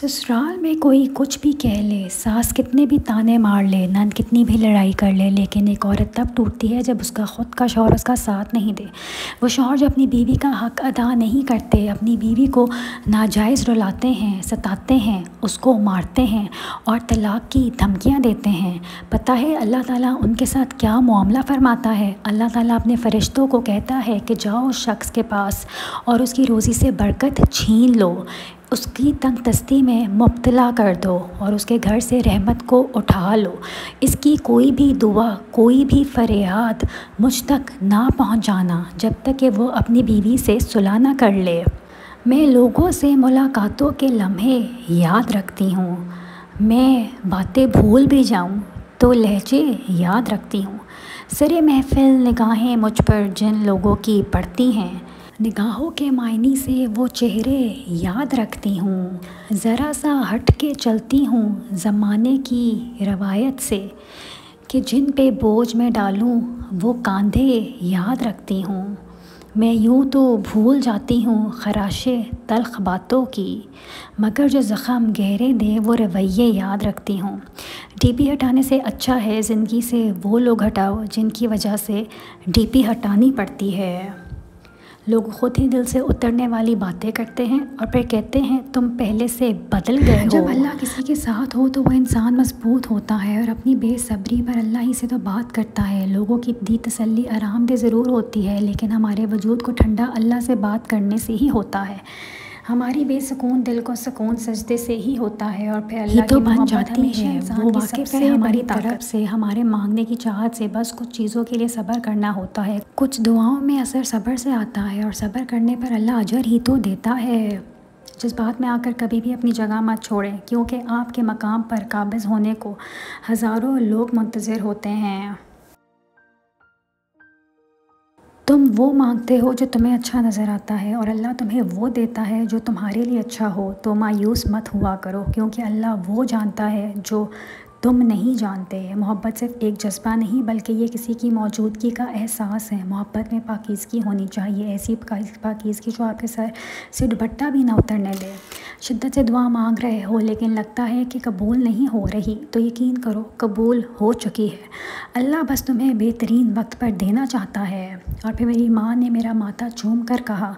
ससुराल में कोई कुछ भी कह ले, सास कितने भी ताने मार ले, नंद कितनी भी लड़ाई कर ले, लेकिन एक औरत तब टूटती है जब उसका ख़ुद का शौहर उसका साथ नहीं दे। वो शौहर जो अपनी बीवी का हक़ अदा नहीं करते, अपनी बीवी को नाजायज़ रुलाते हैं, सताते हैं, उसको मारते हैं और तलाक़ की धमकियाँ देते हैं। पता है अल्लाह ताला उनके साथ क्या मुआमला फ़रमाता है? अल्लाह ताला अपने फ़रिश्तों को कहता है कि जाओ उस शख़्स के पास और उसकी रोज़ी से बरकत छीन लो, उसकी तंगदस्ती में मुब्तला कर दो और उसके घर से रहमत को उठा लो। इसकी कोई भी दुआ, कोई भी फरियाद मुझ तक ना पहुंचाना जब तक कि वो अपनी बीवी से सुलह ना कर ले। मैं लोगों से मुलाकातों के लम्हे याद रखती हूँ, मैं बातें भूल भी जाऊँ तो लहजे याद रखती हूँ। सरे महफ़िल निगाहें मुझ पर जिन लोगों की पड़ती हैं, निगाहों के मायने से वो चेहरे याद रखती हूँ। ज़रा सा हट के चलती हूँ ज़माने की रवायत से कि जिन पे बोझ मैं डालूँ वो कांधे याद रखती हूँ। मैं यूँ तो भूल जाती हूँ खराशे तल्ख़ बातों की, मगर जो ज़ख़म गहरे दे वो रवैये याद रखती हूँ। डीपी हटाने से अच्छा है ज़िंदगी से वो लोग हटाओ जिनकी वजह से डीपी हटानी पड़ती है। लोग ख़ुद ही दिल से उतरने वाली बातें करते हैं और फिर कहते हैं तुम पहले से बदल गए हो। जब अल्लाह किसी के साथ हो तो वह इंसान मजबूत होता है और अपनी बेसब्री पर अल्लाह ही से तो बात करता है। लोगों की दी तसल्ली आरामदेह ज़रूर होती है, लेकिन हमारे वजूद को ठंडा अल्लाह से बात करने से ही होता है। हमारी बेसुकून दिल को सुकून सजदे से ही होता है और फिर अल्लाह तो बन जाती है। वो वाक़िफ़ है हमारी तरफ से, हमारे मांगने की चाहत से। बस कुछ चीज़ों के लिए सब्र करना होता है। कुछ दुआओं में असर सब्र से आता है और सब्र करने पर अल्लाह अजर ही तो देता है। जज्बात में आकर कभी भी अपनी जगह मत छोड़ें, क्योंकि आपके मकाम पर काबिज़ होने को हज़ारों लोग मुंतज़िर होते हैं। तुम वो मांगते हो जो तुम्हें अच्छा नज़र आता है और अल्लाह तुम्हें वो देता है जो तुम्हारे लिए अच्छा हो। तो मायूस मत हुआ करो, क्योंकि अल्लाह वो जानता है जो तुम नहीं जानते। मोहब्बत सिर्फ़ एक जज्बा नहीं बल्कि ये किसी की मौजूदगी का एहसास है। मोहब्बत में पाकीज़गी होनी चाहिए, ऐसी पाकीज़गी जो आपके सर से दुपट्टा भी ना उतरने दे। शिद्दत से दुआ मांग रहे हो लेकिन लगता है कि कबूल नहीं हो रही, तो यकीन करो कबूल हो चुकी है। अल्लाह बस तुम्हें बेहतरीन वक्त पर देना चाहता है। और फिर मेरी माँ ने मेरा माथा चूम कर कहा,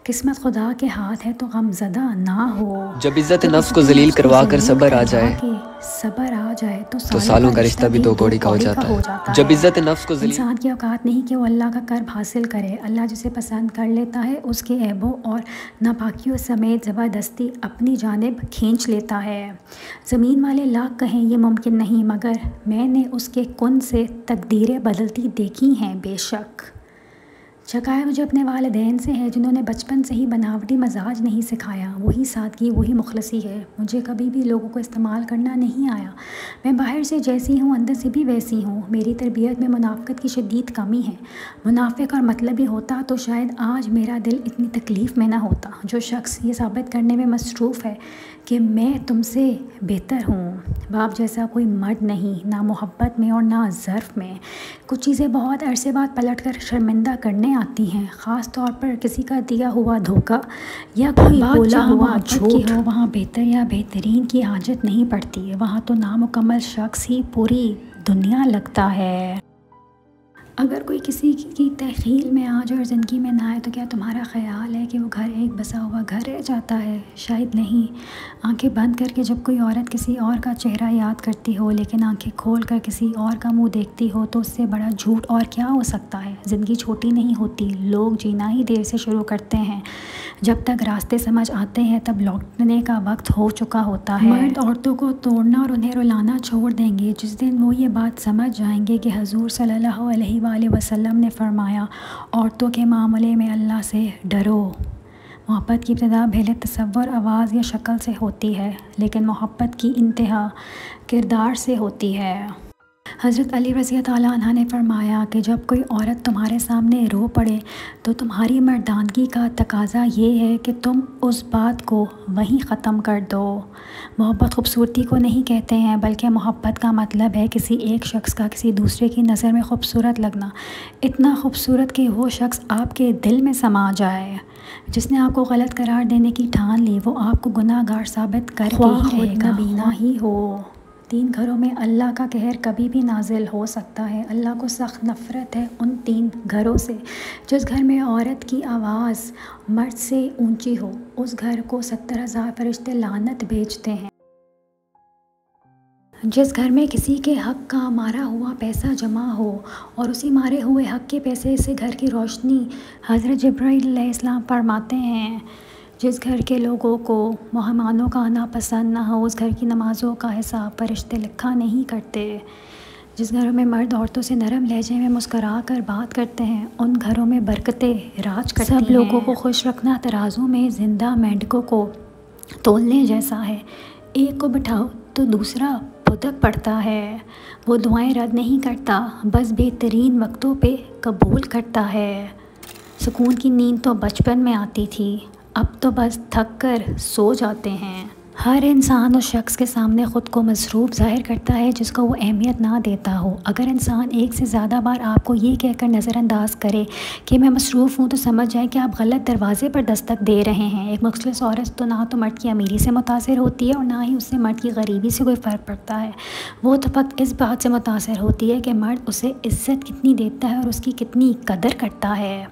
किस्मत खुदा के हाथ है तो गमज़दा ना हो। जब इज़्ज़त नफ्स को ज़लील करवा कर सब्र आ जाए तो सालों का रिश्ता भी दो कौड़ी का हो जाता है। जब इज़्ज़त नफ्स को इंसान की औकात नहीं कि वो अल्लाह का कर्ब हासिल करे। अल्लाह जिसे पसंद कर लेता है उसके ऐबों और नापाकियों समेत ज़बरदस्ती अपनी जानिब खींच लेता है। ज़मीन वाले लाख कहें ये मुमकिन नहीं, मगर मैंने उसके कुन से तकदीरें बदलती देखी हैं बेशक। शिकायत मुझे अपने वालिदैन से है जिन्होंने बचपन से ही बनावटी मजाज नहीं सिखाया। वही सादगी, वही मुखलसी है। मुझे कभी भी लोगों को इस्तेमाल करना नहीं आया। मैं बाहर से जैसी हूँ अंदर से भी वैसी हूँ। मेरी तरबियत में मुनाफ़िक़त की शदीद कमी है। मुनाफ़िक़ और मतलबी होता तो शायद आज मेरा दिल इतनी तकलीफ़ में ना होता। जो शख्स ये साबित करने में मसरूफ़ है कि मैं तुमसे बेहतर हूँ। बाप जैसा कोई मर्द नहीं, ना मोहब्बत में और ना ज़र्फ़ में। कुछ चीज़ें बहुत अरसे बाद पलट कर शर्मिंदा करने आती हैं, ख़ास तौर पर किसी का दिया हुआ धोखा या कोई बोला हुआ झूठ हो। वहाँ बेहतर या बेहतरीन की हाजत नहीं पड़ती है, वहाँ तो नामुकम्मल शख्स ही पूरी दुनिया लगता है। अगर कोई किसी की तख़ील में आ जाए और ज़िंदगी में ना आए तो क्या तुम्हारा ख़याल है कि वो घर एक बसा हुआ घर रह जाता है? शायद नहीं। आंखें बंद करके जब कोई औरत किसी और का चेहरा याद करती हो लेकिन आंखें खोल कर किसी और का मुंह देखती हो तो उससे बड़ा झूठ और क्या हो सकता है? ज़िंदगी छोटी नहीं होती, लोग जीना ही देर से शुरू करते हैं। जब तक रास्ते समझ आते हैं तब लौटने का वक्त हो चुका होता है। मर्द औरतों को तोड़ना और उन्हें रुलाना छोड़ देंगे जिस दिन वो ये बात समझ जाएंगे कि हजूर सल्लल्लाहु अलैहि वसल्लम ने फरमाया, औरतों के मामले में अल्लाह से डरो। मोहब्बत की इब्तिदा भले तसव्वुर, आवाज़ या शक्ल से होती है, लेकिन मोहब्बत की इंतहा किरदार से होती है। हज़रत अली रज़ी अल्लाह अन्हा ने फरमाया कि जब कोई औरत तुम्हारे सामने रो पड़े तो तुम्हारी मर्दानगी का तकाज़ा ये है कि तुम उस बात को वहीं ख़त्म कर दो। मोहब्बत खूबसूरती को नहीं कहते हैं, बल्कि मोहब्बत का मतलब है किसी एक शख्स का किसी दूसरे की नज़र में खूबसूरत लगना, इतना खूबसूरत कि वो शख्स आपके दिल में समा जाए। जिसने आपको गलत करार देने की ठान ली वो आपको गुनाहगार साबित करके ही रहेगा, बीना ही हो। 3 घरों में अल्लाह का कहर कभी भी नाजिल हो सकता है। अल्लाह को सख्त नफ़रत है उन 3 घरों से। जिस घर में औरत की आवाज़ मर्द से ऊंची हो उस घर को 70,000 फरिश्ते लानत भेजते हैं। जिस घर में किसी के हक़ का मारा हुआ पैसा जमा हो और उसी मारे हुए हक़ के पैसे से घर की रोशनी हज़रत जिब्राईल अलैहिस्सलाम फरमाते हैं। जिस घर के लोगों को मेहमानों का आना पसंद ना हो उस घर की नमाज़ों का हिसाब फरिश्ते लिखा नहीं करते। जिस घरों में मर्द औरतों से नरम लहजे में मुस्करा कर बात करते हैं उन घरों में बरकतें राज करती हैं। सब लोगों को खुश रखना तराजू में ज़िंदा मेंढकों को तोलने जैसा है। एक को बिठाओ तो दूसरा फुदक पड़ता है। वो दुआएं रद्द नहीं करता, बस बेहतरीन वक्तों पे कबूल करता है। सुकून की नींद तो बचपन में आती थी, अब तो बस थक कर सो जाते हैं। हर इंसान उस शख्स के सामने ख़ुद को मसरूफ़ ज़ाहिर करता है जिसको वो अहमियत ना देता हो। अगर इंसान एक से ज़्यादा बार आपको ये कहकर नज़रअंदाज करे कि मैं मसरूफ़ हूँ तो समझ जाए कि आप गलत दरवाज़े पर दस्तक दे रहे हैं। एक मुखलिस औरत तो ना तो मर्द की अमीरी से मुतासिर होती है और ना ही उससे मर्द की गरीबी से कोई फ़र्क पड़ता है। वो तो फ़क़्त इस बात से मुतासिर होती है कि मर्द उसे इज़्ज़त कितनी देता है और उसकी कितनी कदर करता है।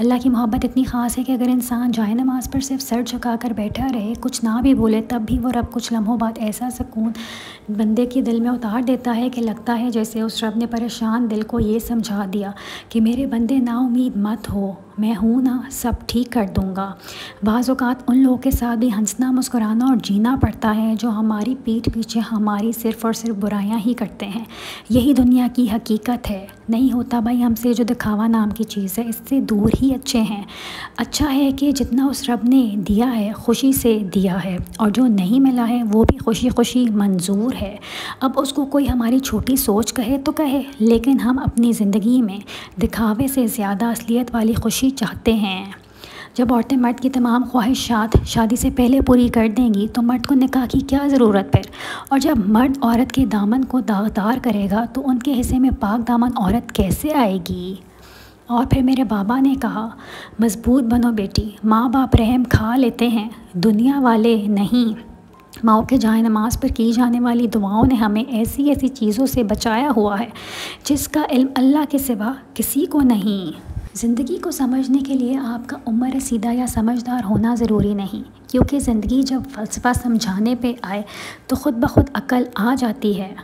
अल्लाह की मोहब्बत इतनी ख़ास है कि अगर इंसान जाए नमाज़ पर सिर्फ सर झुका कर बैठा रहे, कुछ ना भी बोले, तब भी वो रब कुछ लम्हों बाद ऐसा सुकून बंदे के दिल में उतार देता है कि लगता है जैसे उस रब ने परेशान दिल को ये समझा दिया कि मेरे बंदे नाउमीद मत हो, मैं हूँ ना, सब ठीक कर दूँगा। बाज़ औक़ात उन लोगों के साथ भी हंसना मुस्कुराना और जीना पड़ता है जो हमारी पीठ पीछे हमारी सिर्फ़ और सिर्फ बुराइयाँ ही करते हैं। यही दुनिया की हकीकत है। नहीं होता भाई हमसे जो दिखावा नाम की चीज़ है, इससे दूर ही अच्छे हैं। अच्छा है कि जितना उस रब ने दिया है खुशी से दिया है और जो नहीं मिला है वो भी खुशी खुशी मंजूर है। अब उसको कोई हमारी छोटी सोच कहे तो कहे, लेकिन हम अपनी ज़िंदगी में दिखावे से ज़्यादा असलियत वाली खुशी चाहते हैं। जब औरतें मर्द की तमाम ख्वाहिशात शादी से पहले पूरी कर देंगी तो मर्द को निकाह की क्या ज़रूरत फिर। और जब मर्द औरत के दामन को दागदार करेगा तो उनके हिस्से में पाक दामन औरत कैसे आएगी। और फिर मेरे बाबा ने कहा, मज़बूत बनो बेटी, माँ बाप रहम खा लेते हैं, दुनिया वाले नहीं। माओ के जाए नमाज़ पर की जाने वाली दुआओं ने हमें ऐसी ऐसी चीज़ों से बचाया हुआ है जिसका इल्म अल्लाह के सिवा किसी को नहीं। ज़िंदगी को समझने के लिए आपका उम्र रसीदा या समझदार होना ज़रूरी नहीं, क्योंकि ज़िंदगी जब फ़लसफ़ा समझाने पे आए तो ख़ुद ब खुद अकल आ जाती है।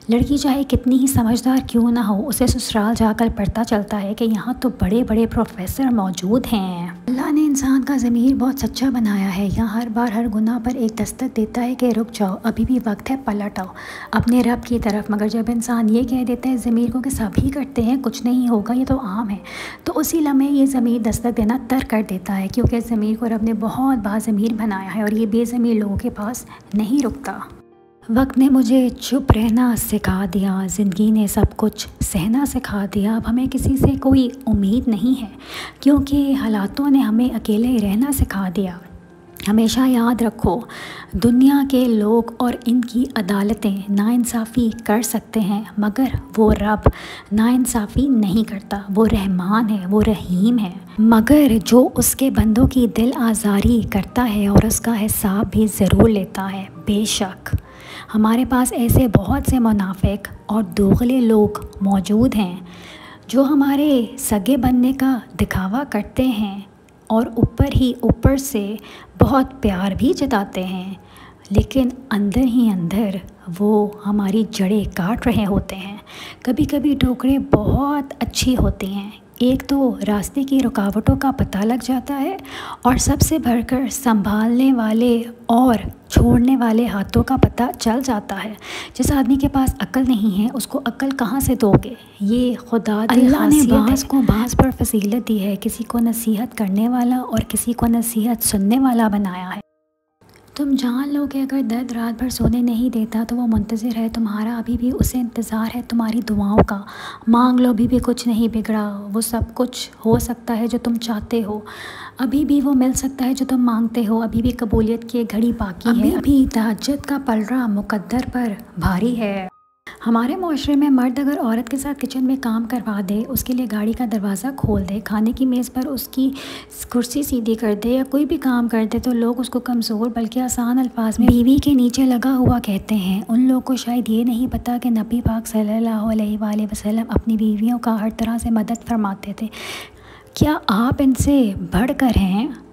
लड़की चाहे कितनी ही समझदार क्यों ना हो, उसे ससुराल जाकर पता चलता है कि यहाँ तो बड़े बड़े प्रोफेसर मौजूद हैं। अल्लाह ने इंसान का ज़मीर बहुत सच्चा बनाया है। यहाँ हर बार हर गुनाह पर एक दस्तक देता है कि रुक जाओ, अभी भी वक्त है, पलट आओ अपने रब की तरफ। मगर जब इंसान ये कह देता है ज़मीर को कि सभी करते हैं, कुछ नहीं होगा, ये तो आम है, तो उसी लम्हे ये ज़मीर दस्तक देना तर्क कर देता है, क्योंकि ज़मीर को रब ने बहुत बाज़मीर बनाया है और ये बेज़मीर लोगों के पास नहीं रुकता। वक्त ने मुझे चुप रहना सिखा दिया, ज़िंदगी ने सब कुछ सहना सिखा दिया। अब हमें किसी से कोई उम्मीद नहीं है, क्योंकि हालातों ने हमें अकेले रहना सिखा दिया। हमेशा याद रखो, दुनिया के लोग और इनकी अदालतें नाइंसाफ़ी कर सकते हैं, मगर वो रब नाइंसाफ़ी नहीं करता। वो रहमान है, वो रहीम है, मगर जो उसके बंदों की दिल आज़ारी करता है और उसका हिसाब भी ज़रूर लेता है। बेशक हमारे पास ऐसे बहुत से मुनाफिक और दोगले लोग मौजूद हैं जो हमारे सगे बनने का दिखावा करते हैं और ऊपर ही ऊपर से बहुत प्यार भी जताते हैं, लेकिन अंदर ही अंदर वो हमारी जड़ें काट रहे होते हैं। कभी कभी ठोकरें बहुत अच्छी होती हैं, एक तो रास्ते की रुकावटों का पता लग जाता है और सबसे बढ़कर संभालने वाले और छोड़ने वाले हाथों का पता चल जाता है। जिस आदमी के पास अक्ल नहीं है उसको अक्ल कहाँ से दोगे। ये खुदा अल्लाह ने बाज़ को बाज़ पर फजीलत दी है, किसी को नसीहत करने वाला और किसी को नसीहत सुनने वाला बनाया है। तुम जान लो कि अगर दर्द रात भर सोने नहीं देता तो वो मुंतज़िर है तुम्हारा, अभी भी उसे इंतज़ार है तुम्हारी दुआओं का। मांग लो, अभी भी कुछ नहीं बिगड़ा, वो सब कुछ हो सकता है जो तुम चाहते हो, अभी भी वो मिल सकता है जो तुम मांगते हो, अभी भी कबूलियत की घड़ी बाकी है, अभी तहज्जुद का पलड़ा मुकद्दर पर भारी है। हमारे माशरे में मर्द अगर औरत के साथ किचन में काम करवा दे, उसके लिए गाड़ी का दरवाज़ा खोल दे, खाने की मेज़ पर उसकी कुर्सी सीधी कर दे या कोई भी काम कर दे, तो लोग उसको कमज़ोर बल्कि आसान अल्फाज में बीवी के नीचे लगा हुआ कहते हैं। उन लोगों को शायद ये नहीं पता कि नबी पाक सल्लल्लाहु अलैहि वसल्लम अपनी बीवियों का हर तरह से मदद फरमाते थे। क्या आप इनसे बढ़कर हैं?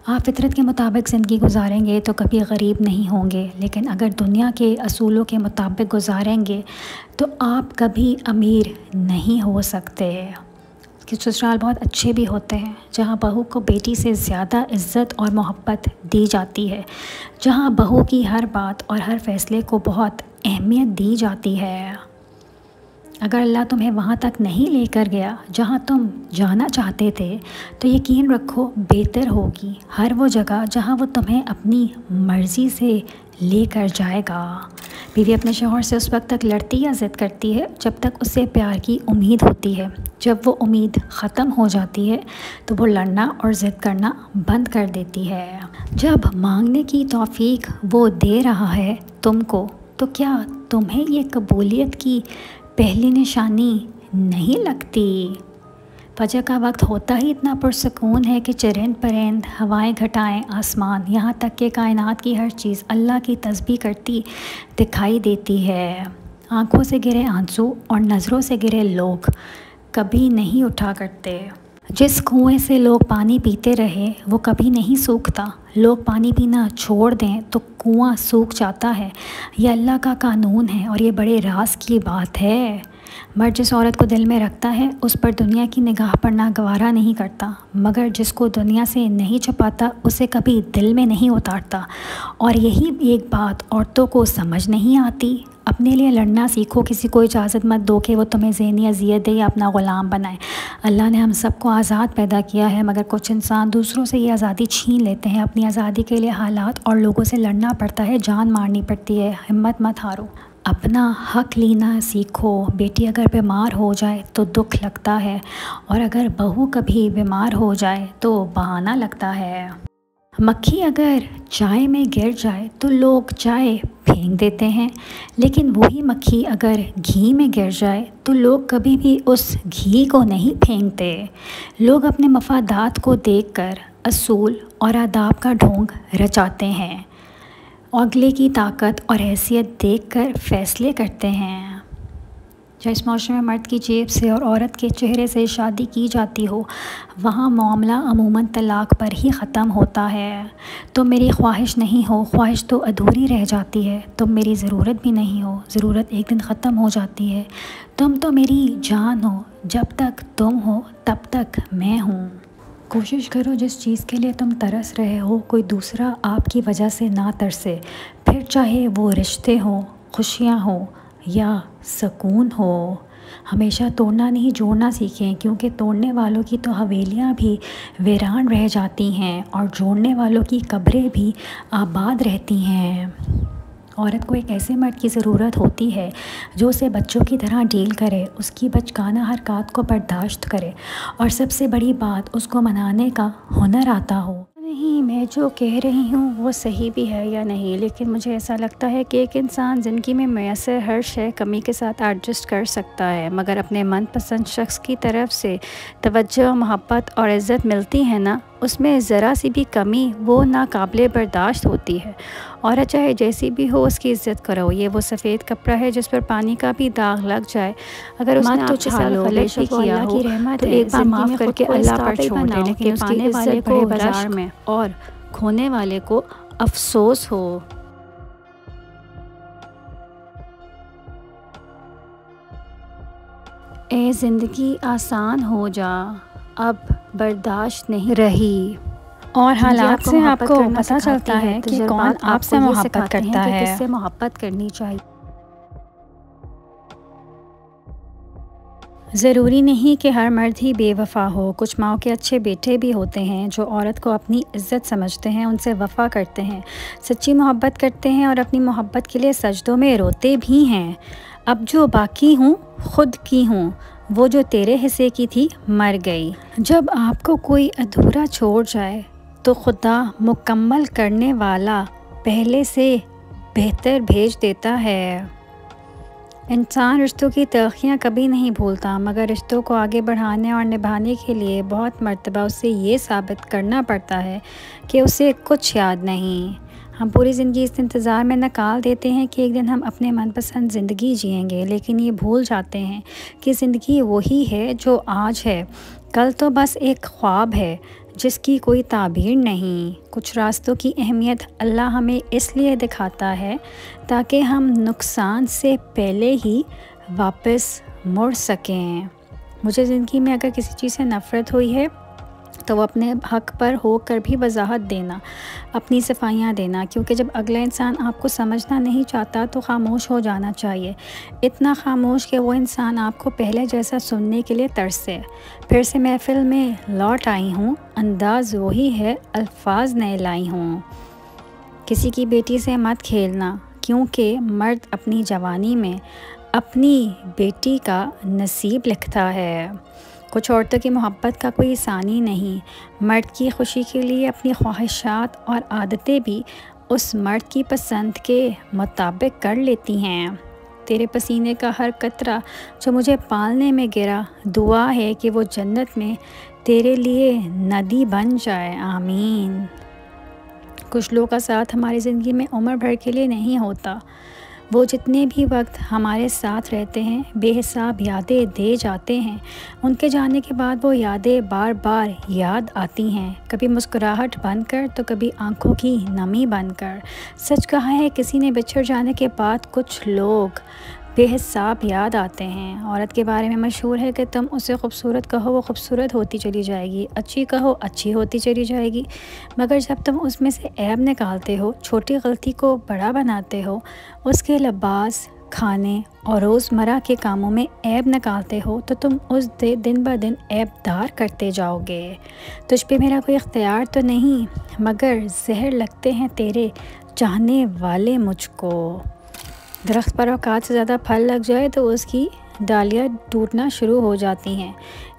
आप फितरत के मुताबिक ज़िंदगी गुजारेंगे तो कभी गरीब नहीं होंगे, लेकिन अगर दुनिया के असूलों के मुताबिक गुजारेंगे तो आप कभी अमीर नहीं हो सकते। कि ससुराल बहुत अच्छे भी होते हैं, जहाँ बहू को बेटी से ज़्यादा इज़्ज़त और मोहब्बत दी जाती है, जहाँ बहू की हर बात और हर फ़ैसले को बहुत अहमियत दी जाती है। अगर अल्लाह तुम्हें वहाँ तक नहीं लेकर गया जहाँ तुम जाना चाहते थे, तो यकीन रखो बेहतर होगी हर वो जगह जहाँ वो तुम्हें अपनी मर्ज़ी से लेकर जाएगा। बीवी अपने शौहर से उस वक्त तक लड़ती या ज़िद करती है जब तक उससे प्यार की उम्मीद होती है। जब वो उम्मीद ख़त्म हो जाती है तो वो लड़ना और ज़िद करना बंद कर देती है। जब मांगने की तौफ़ीक वो दे रहा है तुमको, तो क्या तुम्हें ये कबूलियत की पहली निशानी नहीं लगती? फजर का वक्त होता ही इतना पुरसकून है कि चरिंद परिंद, हवाएं घटाएं, आसमान, यहाँ तक कि कायनात की हर चीज़ अल्लाह की तस्बीह करती दिखाई देती है। आँखों से गिरे आंसू और नज़रों से गिरे लोग कभी नहीं उठा करते। जिस कुएं से लोग पानी पीते रहे वो कभी नहीं सूखता। लोग पानी पीना छोड़ दें तो कुआं सूख जाता है। यह अल्लाह का कानून है और ये बड़े राज की बात है। मर्द जिस औरत को दिल में रखता है उस पर दुनिया की निगाह पड़ना गवारा नहीं करता, मगर जिसको दुनिया से नहीं छुपाता उसे कभी दिल में नहीं उतारता। और यही एक बात औरतों को समझ नहीं आती। अपने लिए लड़ना सीखो, किसी को इजाज़त मत दो कि वो तुम्हें ज़हनी अज़ियत दे या अपना ग़ुलाम बनाए। अल्लाह ने हम सबको आज़ाद पैदा किया है, मगर कुछ इंसान दूसरों से ये आज़ादी छीन लेते हैं। अपनी आज़ादी के लिए हालात और लोगों से लड़ना पड़ता है, जान मारनी पड़ती है। हिम्मत मत हारो, अपना हक़ लेना सीखो। बेटी अगर बीमार हो जाए तो दुख लगता है, और अगर बहू कभी बीमार हो जाए तो बहाना लगता है। मक्खी अगर चाय में गिर जाए तो लोग चाय फेंक देते हैं, लेकिन वही मक्खी अगर घी में गिर जाए तो लोग कभी भी उस घी को नहीं फेंकते। लोग अपने मफादात को देखकर असूल और आदाब का ढोंग रचाते हैं, अगले की ताकत और हैसियत देखकर फ़ैसले करते हैं। जिस माशरे में मर्द की जेब से और औरत के चेहरे से शादी की जाती हो, वहाँ मामला अमूमन तलाक़ पर ही ख़त्म होता है। तुम मेरी ख्वाहिश नहीं हो, ख्वाहिश तो अधूरी रह जाती है। तुम मेरी ज़रूरत भी नहीं हो, ज़रूरत एक दिन ख़त्म हो जाती है। तुम तो मेरी जान हो, जब तक तुम हो तब तक मैं हूँ। कोशिश करो जिस चीज़ के लिए तुम तरस रहे हो कोई दूसरा आपकी वजह से ना तरसे, फिर चाहे वो रिश्ते हों, खुशियाँ हों या सुकून हो। हमेशा तोड़ना नहीं जोड़ना सीखें, क्योंकि तोड़ने वालों की तो हवेलियाँ भी वीरान रह जाती हैं और जोड़ने वालों की कब्रें भी आबाद रहती हैं। औरत को एक ऐसे मर्द की ज़रूरत होती है जो उसे बच्चों की तरह डील करे, उसकी बचकाना हरकत को बर्दाश्त करे, और सबसे बड़ी बात, उसको मनाने का हुनर आता हो। नहीं, मैं जो कह रही हूँ वो सही भी है या नहीं, लेकिन मुझे ऐसा लगता है कि एक इंसान ज़िंदगी में मैसर हर शय कमी के साथ एडजस्ट कर सकता है, मगर अपने मनपसंद शख्स की तरफ से तवज्जो, मोहब्बत और इज़्ज़त मिलती है ना, उसमें ज़रा सी भी कमी वो नाकाबिले बर्दाश्त होती है। औरत चाहे जैसी भी हो उसकी इज़्ज़त करो। ये वो सफ़ेद कपड़ा है जिस पर पानी का भी दाग लग जाए, अगर उसने आपके साथ गलत भी किया हो तो एक बार माफ़ करके अल्लाह पर छोड़ दे, लेकिन उसकी इज़्ज़त को बाज़ार में और खोने वाले को अफसोस हो। ए ज़िंदगी आसान हो जा, अब बर्दाश्त नहीं रही। और हालात से आपको पता चलता है कि कौन आपसे मोहब्बत करता है, किससे मोहब्बत करनी चाहिए। ज़रूरी नहीं कि हर मर्द ही बेवफ़ा हो। कुछ माओ के अच्छे बेटे भी होते हैं जो औरत को अपनी इज़्ज़त समझते हैं, उनसे वफ़ा करते हैं, सच्ची मोहब्बत करते हैं और अपनी मोहब्बत के लिए सजदों में रोते भी हैं। अब जो बाकी हूँ खुद की हूँ, वो जो तेरे हिस्से की थी मर गई। जब आपको कोई अधूरा छोड़ जाए तो खुदा मुकम्मल करने वाला पहले से बेहतर भेज देता है। इंसान रिश्तों की तलखियाँ कभी नहीं भूलता, मगर रिश्तों को आगे बढ़ाने और निभाने के लिए बहुत मर्तबा उसे ये साबित करना पड़ता है कि उसे कुछ याद नहीं। हम पूरी ज़िंदगी इस इंतज़ार में निकाल देते हैं कि एक दिन हम अपने मनपसंद ज़िंदगी जिएंगे, लेकिन ये भूल जाते हैं कि ज़िंदगी वही है जो आज है, कल तो बस एक ख्वाब है जिसकी कोई ताबीर नहीं। कुछ रास्तों की अहमियत अल्लाह हमें इसलिए दिखाता है ताकि हम नुकसान से पहले ही वापस मुड़ सकें। मुझे ज़िंदगी में अगर किसी चीज़ से नफ़रत हुई है तो वो अपने हक़ पर होकर भी वजाहत देना, अपनी सफाइयाँ देना, क्योंकि जब अगला इंसान आपको समझना नहीं चाहता तो ख़ामोश हो जाना चाहिए। इतना ख़ामोश कि वो इंसान आपको पहले जैसा सुनने के लिए तरसे। फिर से महफ़िल में लौट आई हूँ, अंदाज़ वही है, अल्फाज नए लाई हूँ। किसी की बेटी से मत खेलना, क्योंकि मर्द अपनी जवानी में अपनी बेटी का नसीब लिखता है। कुछ औरतों की मोहब्बत का कोई सानी नहीं। मर्द की खुशी के लिए अपनी ख्वाहिशात और आदतें भी उस मर्द की पसंद के मुताबिक कर लेती हैं। तेरे पसीने का हर कतरा जो मुझे पालने में गिरा, दुआ है कि वो जन्नत में तेरे लिए नदी बन जाए, आमीन। कुछ लोगों का साथ हमारी ज़िंदगी में उम्र भर के लिए नहीं होता। वो जितने भी वक्त हमारे साथ रहते हैं बेहिसाब यादें दे जाते हैं। उनके जाने के बाद वो यादें बार बार याद आती हैं, कभी मुस्कुराहट बनकर तो कभी आंखों की नमी बनकर। सच कहा है, किसी ने बिछड़ जाने के बाद कुछ लोग बेहिसाब याद आते हैं। औरत के बारे में मशहूर है कि तुम उसे खूबसूरत कहो वो खूबसूरत होती चली जाएगी, अच्छी कहो अच्छी होती चली जाएगी, मगर जब तुम उसमें से ऐब निकालते हो, छोटी गलती को बड़ा बनाते हो, उसके लिबास, खाने और रोज़मर्रा के कामों में ऐब निकालते हो, तो तुम उस दिन ब दिन ऐबदार करते जाओगे। तुझ पे मेरा कोई इख्तियार तो नहीं, मगर जहर लगते हैं तेरे चाहने वाले मुझको। दरख्त पर औकात से ज़्यादा फल लग जाए तो उसकी डालियाँ टूटना शुरू हो जाती हैं।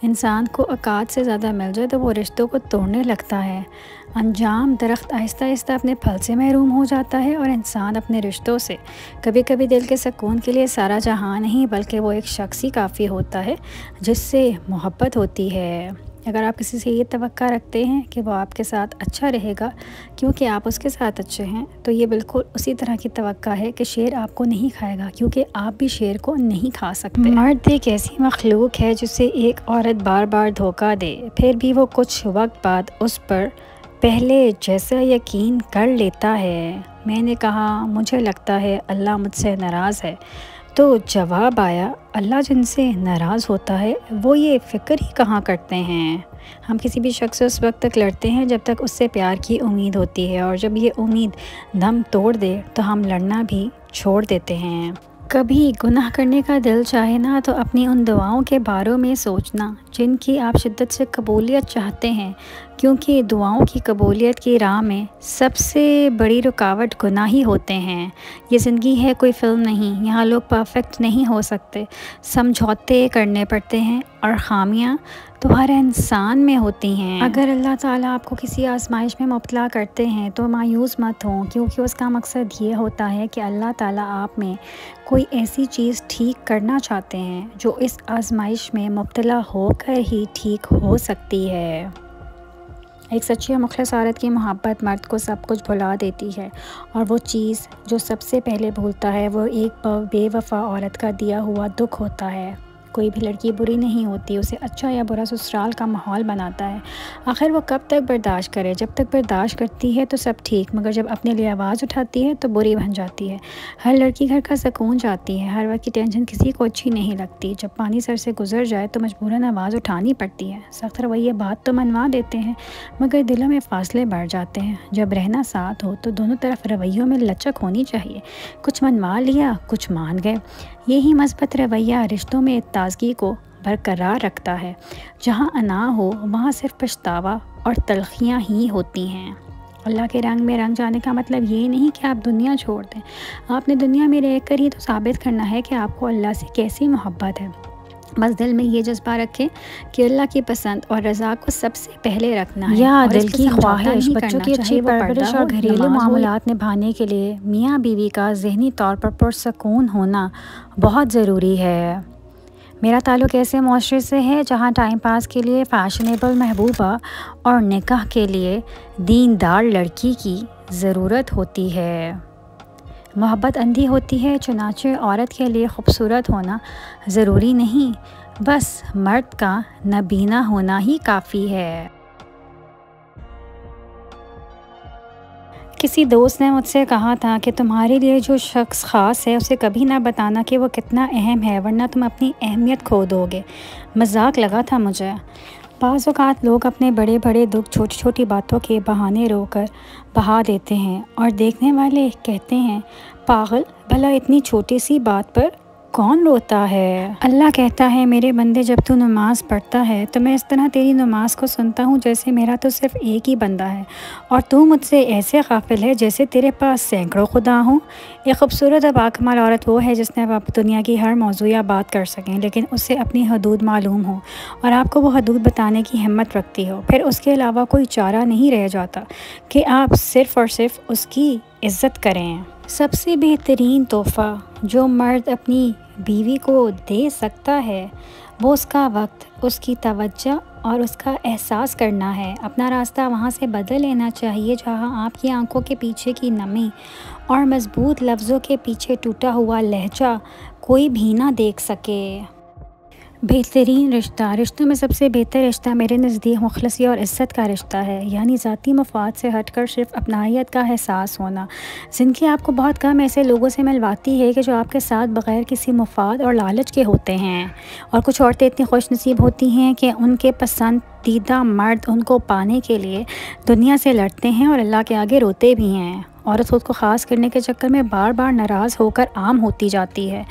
इंसान को औकात से ज़्यादा मिल जाए तो वो रिश्तों को तोड़ने लगता है। अंजाम दरख्त आहिस्ता आहिस्ता अपने फल से महरूम हो जाता है और इंसान अपने रिश्तों से। कभी कभी दिल के सुकून के लिए सारा जहां नहीं, बल्कि वो एक शख्स ही काफ़ी होता है जिससे मोहब्बत होती है। अगर आप किसी से ये तवक्का रखते हैं कि वो आपके साथ अच्छा रहेगा क्योंकि आप उसके साथ अच्छे हैं, तो ये बिल्कुल उसी तरह की तवक्का है कि शेर आपको नहीं खाएगा, क्योंकि आप भी शेर को नहीं खा सकते। मर्द एक ऐसी मखलूक है जिसे एक औरत बार बार धोखा दे, फिर भी वो कुछ वक्त बाद उस पर पहले जैसा यकीन कर लेता है। मैंने कहा, मुझे लगता है अल्लाह मुझसे नाराज़ है, तो जवाब आया, अल्लाह जिनसे नाराज़ होता है वो ये फ़िक्र ही कहाँ करते हैं। हम किसी भी शख्स से उस वक्त तक लड़ते हैं जब तक उससे प्यार की उम्मीद होती है, और जब ये उम्मीद दम तोड़ दे तो हम लड़ना भी छोड़ देते हैं। कभी गुनाह करने का दिल चाहे ना तो अपनी उन दुआओं के बारे में सोचना जिनकी आप शिद्दत से कबूलियत चाहते हैं, क्योंकि दुआओं की कबूलियत की राह में सबसे बड़ी रुकावट गुनाह ही होते हैं। ये ज़िंदगी है कोई फ़िल्म नहीं, यहाँ लोग परफेक्ट नहीं हो सकते, समझौते करने पड़ते हैं और ख़ामियाँ तो हर इंसान में होती हैं। अगर अल्लाह ताला आपको किसी आजमाइश में मुब्तला करते हैं तो मायूस मत हों, क्योंकि उसका मकसद ये होता है कि अल्लाह ताला आप में कोई ऐसी चीज़ ठीक करना चाहते हैं जो इस आजमाइश में मुब्तला होकर ही ठीक हो सकती है। एक सच्ची और मुखलिस औरत की मोहब्बत मर्द को सब कुछ भुला देती है, और वो चीज़ जो सबसे पहले भूलता है वो एक बेवफा औरत का दिया हुआ दुख होता है। कोई भी लड़की बुरी नहीं होती, उसे अच्छा या बुरा ससुराल का माहौल बनाता है। आखिर वो कब तक बर्दाश्त करे? जब तक बर्दाश्त करती है तो सब ठीक, मगर जब अपने लिए आवाज़ उठाती है तो बुरी बन जाती है। हर लड़की घर का सुकून चाहती है, हर वक्त की टेंशन किसी को अच्छी नहीं लगती। जब पानी सर से गुजर जाए तो मजबूरन आवाज़ उठानी पड़ती है। सख्त रवैये बात तो मनवा देते हैं, मगर दिलों में फासले बढ़ जाते हैं। जब रहना साथ हो तो दोनों तरफ रवैयों में लचक होनी चाहिए। कुछ मनवा लिया, कुछ मान गए। यही मस्बत रवैया रिश्तों में ताजगी को बरकरार रखता है। जहाँ अना हो वहाँ सिर्फ पछतावा और तलखियाँ ही होती हैं। अल्लाह के रंग में रंग जाने का मतलब ये नहीं कि आप दुनिया छोड़ दें। आपने दुनिया में रहकर ही तो साबित करना है कि आपको अल्लाह से कैसी मोहब्बत है। बस दिल में ये जज्बा रखें कि अल्लाह की पसंद और रज़ा को सबसे पहले रखना है। या और दिल इसको की समझौता ख्वाहिश, नहीं बच्चों करना, की अच्छी चाहे वो पर्दा परवरिश और हो, घरेलू नमाज हो या मामलात निभाने के लिए मियाँ बीवी का ज़हनी तौर पर पुरसकून होना बहुत ज़रूरी है। मेरा ताल्लुक़ ऐसे माशरे से है जहाँ टाइम पास के लिए फ़ैशनेबल महबूबा और निकाह के लिए दीनदार लड़की की ज़रूरत होती है। मोहब्बत अंधी होती है, चुनाचे औरत के लिए खूबसूरत होना ज़रूरी नहीं, बस मर्द का नबीना होना ही काफ़ी है। किसी दोस्त ने मुझसे कहा था कि तुम्हारे लिए जो शख्स ख़ास है उसे कभी ना बताना कि वो कितना अहम है, वरना तुम अपनी अहमियत खो दोगे। मजाक लगा था मुझे। बाज़ औक़ात लोग अपने बड़े बड़े दुख छोटी छोटी बातों के बहाने रोकर बहा देते हैं और देखने वाले कहते हैं, पागल, भला इतनी छोटी सी बात पर कौन रोता है। अल्लाह कहता है, मेरे बंदे, जब तू नमाज़ पढ़ता है तो मैं इस तरह तेरी नमाज को सुनता हूँ जैसे मेरा तो सिर्फ़ एक ही बंदा है और तू मुझसे ऐसे गाफिल है जैसे तेरे पास सैकड़ों खुदा हों। एक खूबसूरत और बाकमाल औरत वो है जिसने आप दुनिया की हर मौजू या बात कर सकें, लेकिन उससे अपनी हदूद मालूम हो और आपको वो हदूद बताने की हिम्मत रखती हो। फिर उसके अलावा कोई चारा नहीं रह जाता कि आप सिर्फ़ और सिर्फ उसकी इज़्ज़त करें। सबसे बेहतरीन तोहफ़ा जो मर्द अपनी बीवी को दे सकता है वो उसका वक्त, उसकी तवज्जो और उसका एहसास करना है। अपना रास्ता वहाँ से बदल लेना चाहिए जहाँ आपकी आंखों के पीछे की नमी और मज़बूत लफ्ज़ों के पीछे टूटा हुआ लहजा कोई भी ना देख सके। बेहतरीन रिश्ता, रिश्तों में सबसे बेहतर रिश्ता मेरे नज़दीक मुखलसी और इज़्ज़त का रिश्ता है, यानी ज़ाती मफ़ाद से हटकर सिर्फ अपनाहियत का एहसास होना। ज़िंदगी आपको बहुत कम ऐसे लोगों से मिलवाती है कि जो आपके साथ बग़ैर किसी मफ़ाद और लालच के होते हैं, और कुछ औरतें इतनी खुशनसीब होती हैं कि उनके पसंदीदा मर्द उनको पाने के लिए दुनिया से लड़ते हैं और अल्लाह के आगे रोते भी हैं। औरत ख़ुद को ख़ास करने के चक्कर में बार बार नाराज़ होकर आम होती जाती है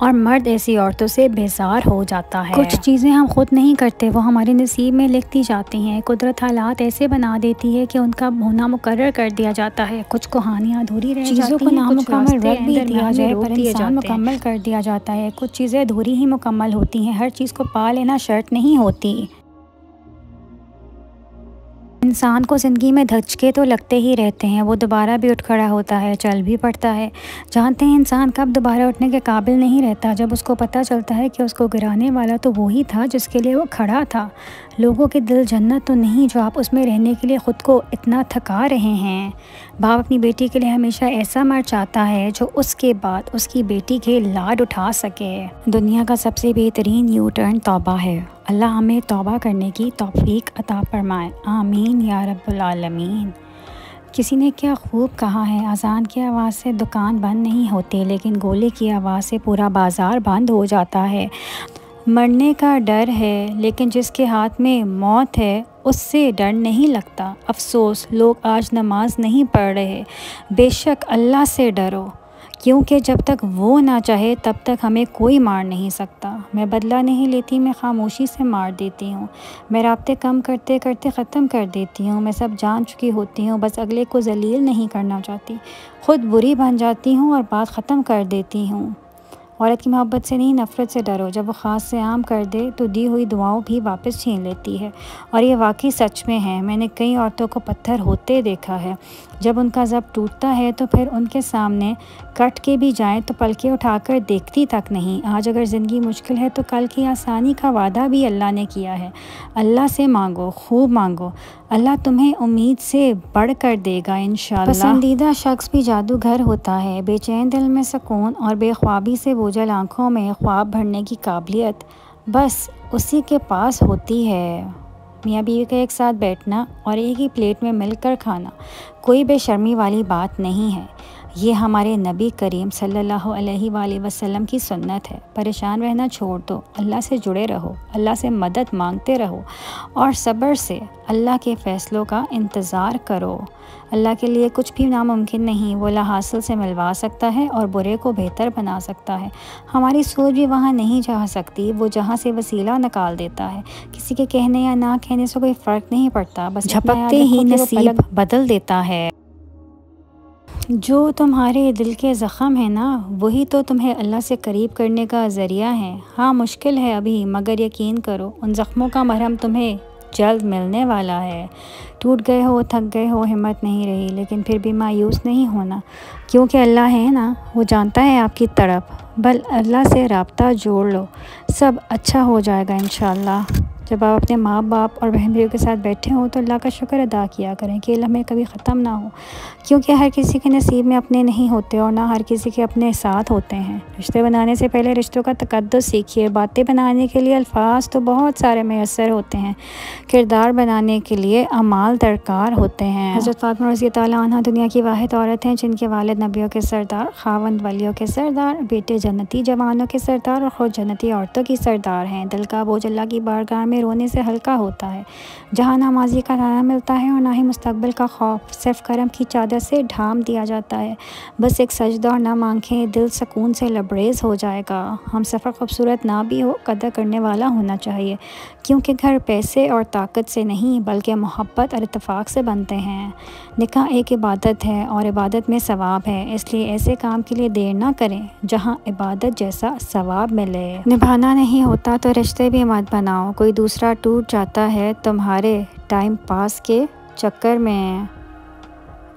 और मर्द ऐसी औरतों से बेजार हो जाता है। कुछ चीज़ें हम खुद नहीं करते, वो हमारे नसीब में लिखती जाती हैं। कुदरत हालात ऐसे बना देती है कि उनका होना मुकर्रर कर दिया जाता है। कुछ कहानियाँ अधूरी रह जाती हैं, चीज़ों को नामुकम्मल रख भी दिया जाए पर इंसान मुकम्मल कर दिया जाता है। कुछ चीज़ें अधूरी ही मुकम्मल होती हैं। हर चीज़ को पा लेना शर्त नहीं होती। इंसान को ज़िंदगी में धचके तो लगते ही रहते हैं, वो दोबारा भी उठ खड़ा होता है, चल भी पड़ता है। जानते हैं इंसान कब दोबारा उठने के काबिल नहीं रहता? जब उसको पता चलता है कि उसको गिराने वाला तो वही था जिसके लिए वो खड़ा था। लोगों के दिल जन्नत तो नहीं जो आप उसमें रहने के लिए ख़ुद को इतना थका रहे हैं। बाप अपनी बेटी के लिए हमेशा ऐसा मर्द चाहता है जो उसके बाद उसकी बेटी के लाड उठा सके। दुनिया का सबसे बेहतरीन यू टर्न तौबा है। अल्लाह हमें तौबा करने की तौफीक अता फरमाए, आमीन या रब्बुल आलमीन। किसी ने क्या खूब कहा है, अज़ान की आवाज़ से दुकान बंद नहीं होती, लेकिन गोले की आवाज़ से पूरा बाज़ार बंद हो जाता है। मरने का डर है, लेकिन जिसके हाथ में मौत है उससे डर नहीं लगता। अफसोस लोग आज नमाज नहीं पढ़ रहे। बेशक अल्लाह से डरो, क्योंकि जब तक वो ना चाहे तब तक हमें कोई मार नहीं सकता। मैं बदला नहीं लेती, मैं खामोशी से मार देती हूँ। मैं राब्ते कम करते करते ख़त्म कर देती हूँ। मैं सब जान चुकी होती हूँ, बस अगले को ज़लील नहीं करना चाहती। ख़ुद बुरी बन जाती हूँ और बात ख़त्म कर देती हूँ। औरत की मोहब्बत से नहीं, नफ़रत से डरो। जब वो ख़ास से आम कर दे तो दी हुई दुआओं भी वापस छीन लेती है, और ये वाकई सच में है। मैंने कई औरतों को पत्थर होते देखा है। जब उनका ज़ब्त टूटता है तो फिर उनके सामने कट के भी जाएं तो पलके उठाकर देखती तक नहीं। आज अगर ज़िंदगी मुश्किल है तो कल की आसानी का वादा भी अल्लाह ने किया है। अल्लाह से मांगो, खूब मांगो, अल्लाह तुम्हें उम्मीद से बढ़ कर देगा इंशाअल्लाह। पसंदीदा शख्स भी जादूगर होता है। बेचैन दिल में सुकून और बेख्वाबी से बोझल आँखों में ख्वाब भरने की काबिलियत बस उसी के पास होती है। मियाँ बीवी का एक साथ बैठना और एक ही प्लेट में मिलकर खाना कोई बेशर्मी वाली बात नहीं है। ये हमारे नबी करीम सल्लल्लाहु अलैहि वसल्लम की सुन्नत है। परेशान रहना छोड़ दो, अल्लाह से जुड़े रहो, अल्लाह से मदद मांगते रहो और सब्र से अल्लाह के फ़ैसलों का इंतज़ार करो। अल्लाह के लिए कुछ भी नामुमकिन नहीं। वो ला हासिल से मिलवा सकता है और बुरे को बेहतर बना सकता है। हमारी सोच भी वहाँ नहीं जा सकती, वो जहाँ से वसीला निकाल देता है। किसी के कहने या ना कहने से कोई फ़र्क नहीं पड़ता, बस झपकते ही नसीब बदल देता है। जो तुम्हारे दिल के ज़ख़म है ना, वही तो तुम्हें अल्लाह से करीब करने का ज़रिया है। हाँ, मुश्किल है अभी, मगर यकीन करो उन ज़ख्मों का मरहम तुम्हें जल्द मिलने वाला है। टूट गए हो, थक गए हो, हिम्मत नहीं रही, लेकिन फिर भी मायूस नहीं होना, क्योंकि अल्लाह है ना, वो जानता है आपकी तड़प। बल अल्लाह से राब्ता जोड़ लो, सब अच्छा हो जाएगा इंशाअल्लाह। जब आप अपने माँ बाप और बहन भाइयों के साथ बैठे हों तो अल्लाह का शुक्र अदा किया करें कि लम्हे कभी ख़त्म ना हो, क्योंकि हर किसी के नसीब में अपने नहीं होते और ना हर किसी के अपने साथ होते हैं। रिश्ते बनाने से पहले रिश्तों का तक़द्दुस सीखिए। बातें बनाने के लिए अल्फाज तो बहुत सारे मैसर होते हैं, किरदार बनाने के लिए अमाल दरकार होते हैं। हज़रत फ़ातिमा रज़ी अल्लाह अन्हा दुनिया की वाहिद औरत हैं जिनके वालिद नबियों के सरदार, खावंद वलियों के सरदार, बेटे जन्नती जवानों के सरदार और ख़ुद जन्नती औरतों की सरदार हैं। दिल का बोझ अल्लाह की बारगाह में रोने से हल्का होता है, जहाँ ना माजी का ताना मिलता है और ना ही मुस्तक़बिल का खौफ। सिर्फ़ करम की चादर से ढांप दिया जाता है, बस एक सजदा और ना आँखें, दिल सुकून से लबरेज़ हो जाएगा। हम सफ़र खूबसूरत ना भी हो, कदर करने वाला होना चाहिए, क्योंकि घर पैसे और ताकत से नहीं बल्कि मोहब्बत और इत्तेफाक से बनते हैं। निकाह एक इबादत है और इबादत में सवाब है, इसलिए ऐसे काम के लिए देर ना करें जहाँ इबादत जैसा सवाब मिले। निभाना नहीं होता तो रिश्ते भी मत बनाओ, कोई दूसरा टूट जाता है तुम्हारे टाइम पास के चक्कर में।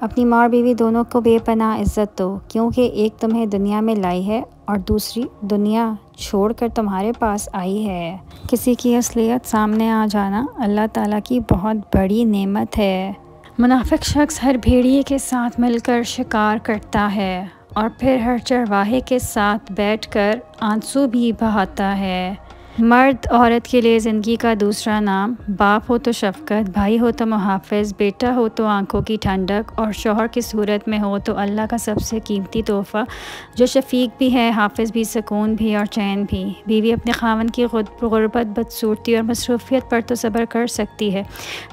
अपनी माँ और बीवी दोनों को बेपनाह इज़्ज़त दो, क्योंकि एक तुम्हें दुनिया में लाई है और दूसरी दुनिया छोड़कर तुम्हारे पास आई है। किसी की असलियत सामने आ जाना अल्लाह ताला की बहुत बड़ी नेमत है। मुनाफिक शख्स हर भेड़िए के साथ मिलकर शिकार करता है और फिर हर चरवाहे के साथ बैठकर आंसू भी बहाता है। मर्द औरत के लिए ज़िंदगी का दूसरा नाम बाप हो तो शफ़क़त, भाई हो तो मुहाफ़िज़, बेटा हो तो आँखों की ठंडक और शौहर की सूरत में हो तो अल्लाह का सबसे कीमती तोहफ़ा, जो शफ़ीक भी है, हाफ़िज़ भी, सुकून भी और चैन भी। बीवी अपने खावन की गुर्बत, बदसूरती और मसरूफ़ियत पर तो सब्र कर सकती है,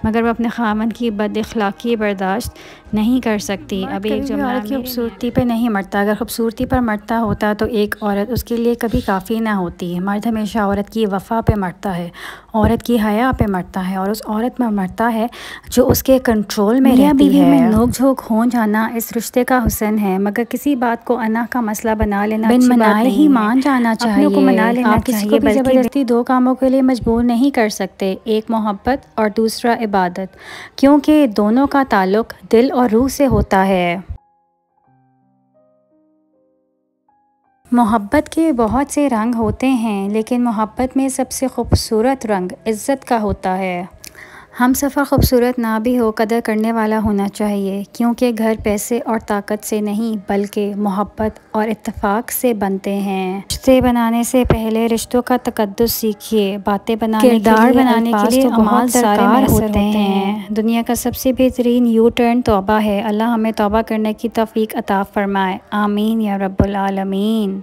मगर वह अपने खावन की बदअख़लाक़ी बर्दाश्त नहीं कर सकती। अब एक जो औरत की खूबसूरती पे नहीं मरता, अगर खूबसूरती पर मरता होता तो एक औरत उसके लिए कभी काफ़ी ना होती। मर्द हमेशा औरत की वफ़ा पे मरता है, औरत की हया पे मरता है और उस औरत में मरता है जो उसके कंट्रोल में रहती है। में नोक झोंक हो जाना इस रिश्ते का हुस्न है, मगर किसी बात को अना का मसला बना लेना बिन मनाए ही मान जाना चाहिए। अपनों को मना लेना चाहिए, बल्कि ज़बरदस्ती दो कामों के लिए मजबूर नहीं कर सकते, एक मोहब्बत और दूसरा इबादत, क्योंकि दोनों का ताल्लुक़ दिल और रूह से होता है। मोहब्बत के बहुत से रंग होते हैं, लेकिन मोहब्बत में सबसे खूबसूरत रंग इज़्ज़त का होता है। हम सफ़र खूबसूरत ना भी हो, कदर करने वाला होना चाहिए, क्योंकि घर पैसे और ताकत से नहीं बल्कि मोहब्बत और इत्तेफाक से बनते हैं। रिश्ते बनाने से पहले रिश्तों का तक़द्दुस सीखिए। बातें बनाने किरदार बनाने के लिए अमाल दरकार होते हैं। दुनिया का सबसे बेहतरीन यू टर्न तौबा है। अल्लाह हमें तौबा करने की तौफ़ीक अता फ़रमाए, आमीन या रब्बुल आलमीन।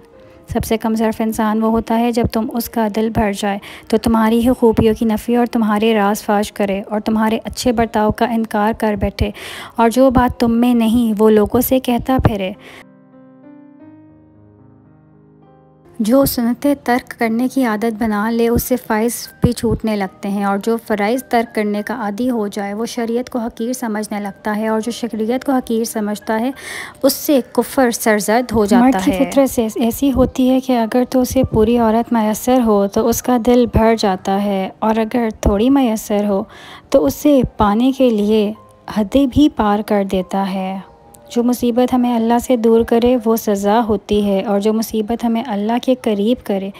सबसे कम ज़र्फ़ इंसान वो होता है जब तुम उसका दिल भर जाए तो तुम्हारी ही खूबियों की नफ़ी और तुम्हारे राज फाश करे और तुम्हारे अच्छे बर्ताव का इनकार कर बैठे और जो बात तुम में नहीं वो लोगों से कहता फिरे। जो सुन्नतें तर्क करने की आदत बना ले उससे फ़ाइज़ भी छूटने लगते हैं, और जो फ़राइज़ तर्क करने का आदी हो जाए वो शरीयत को हकीर समझने लगता है, और जो शरीयत को हकीर समझता है उससे कुफ़र सरज़द हो जाता है। मर्द की फितरत से ऐसी होती है कि अगर तो उसे पूरी औरत मैसर हो तो उसका दिल भर जाता है, और अगर थोड़ी मैसर हो तो उसे पाने के लिए हदें भी पार कर देता है। जो मुसीबत हमें अल्लाह से दूर करे वो सज़ा होती है, और जो मुसीबत हमें अल्लाह के करीब करे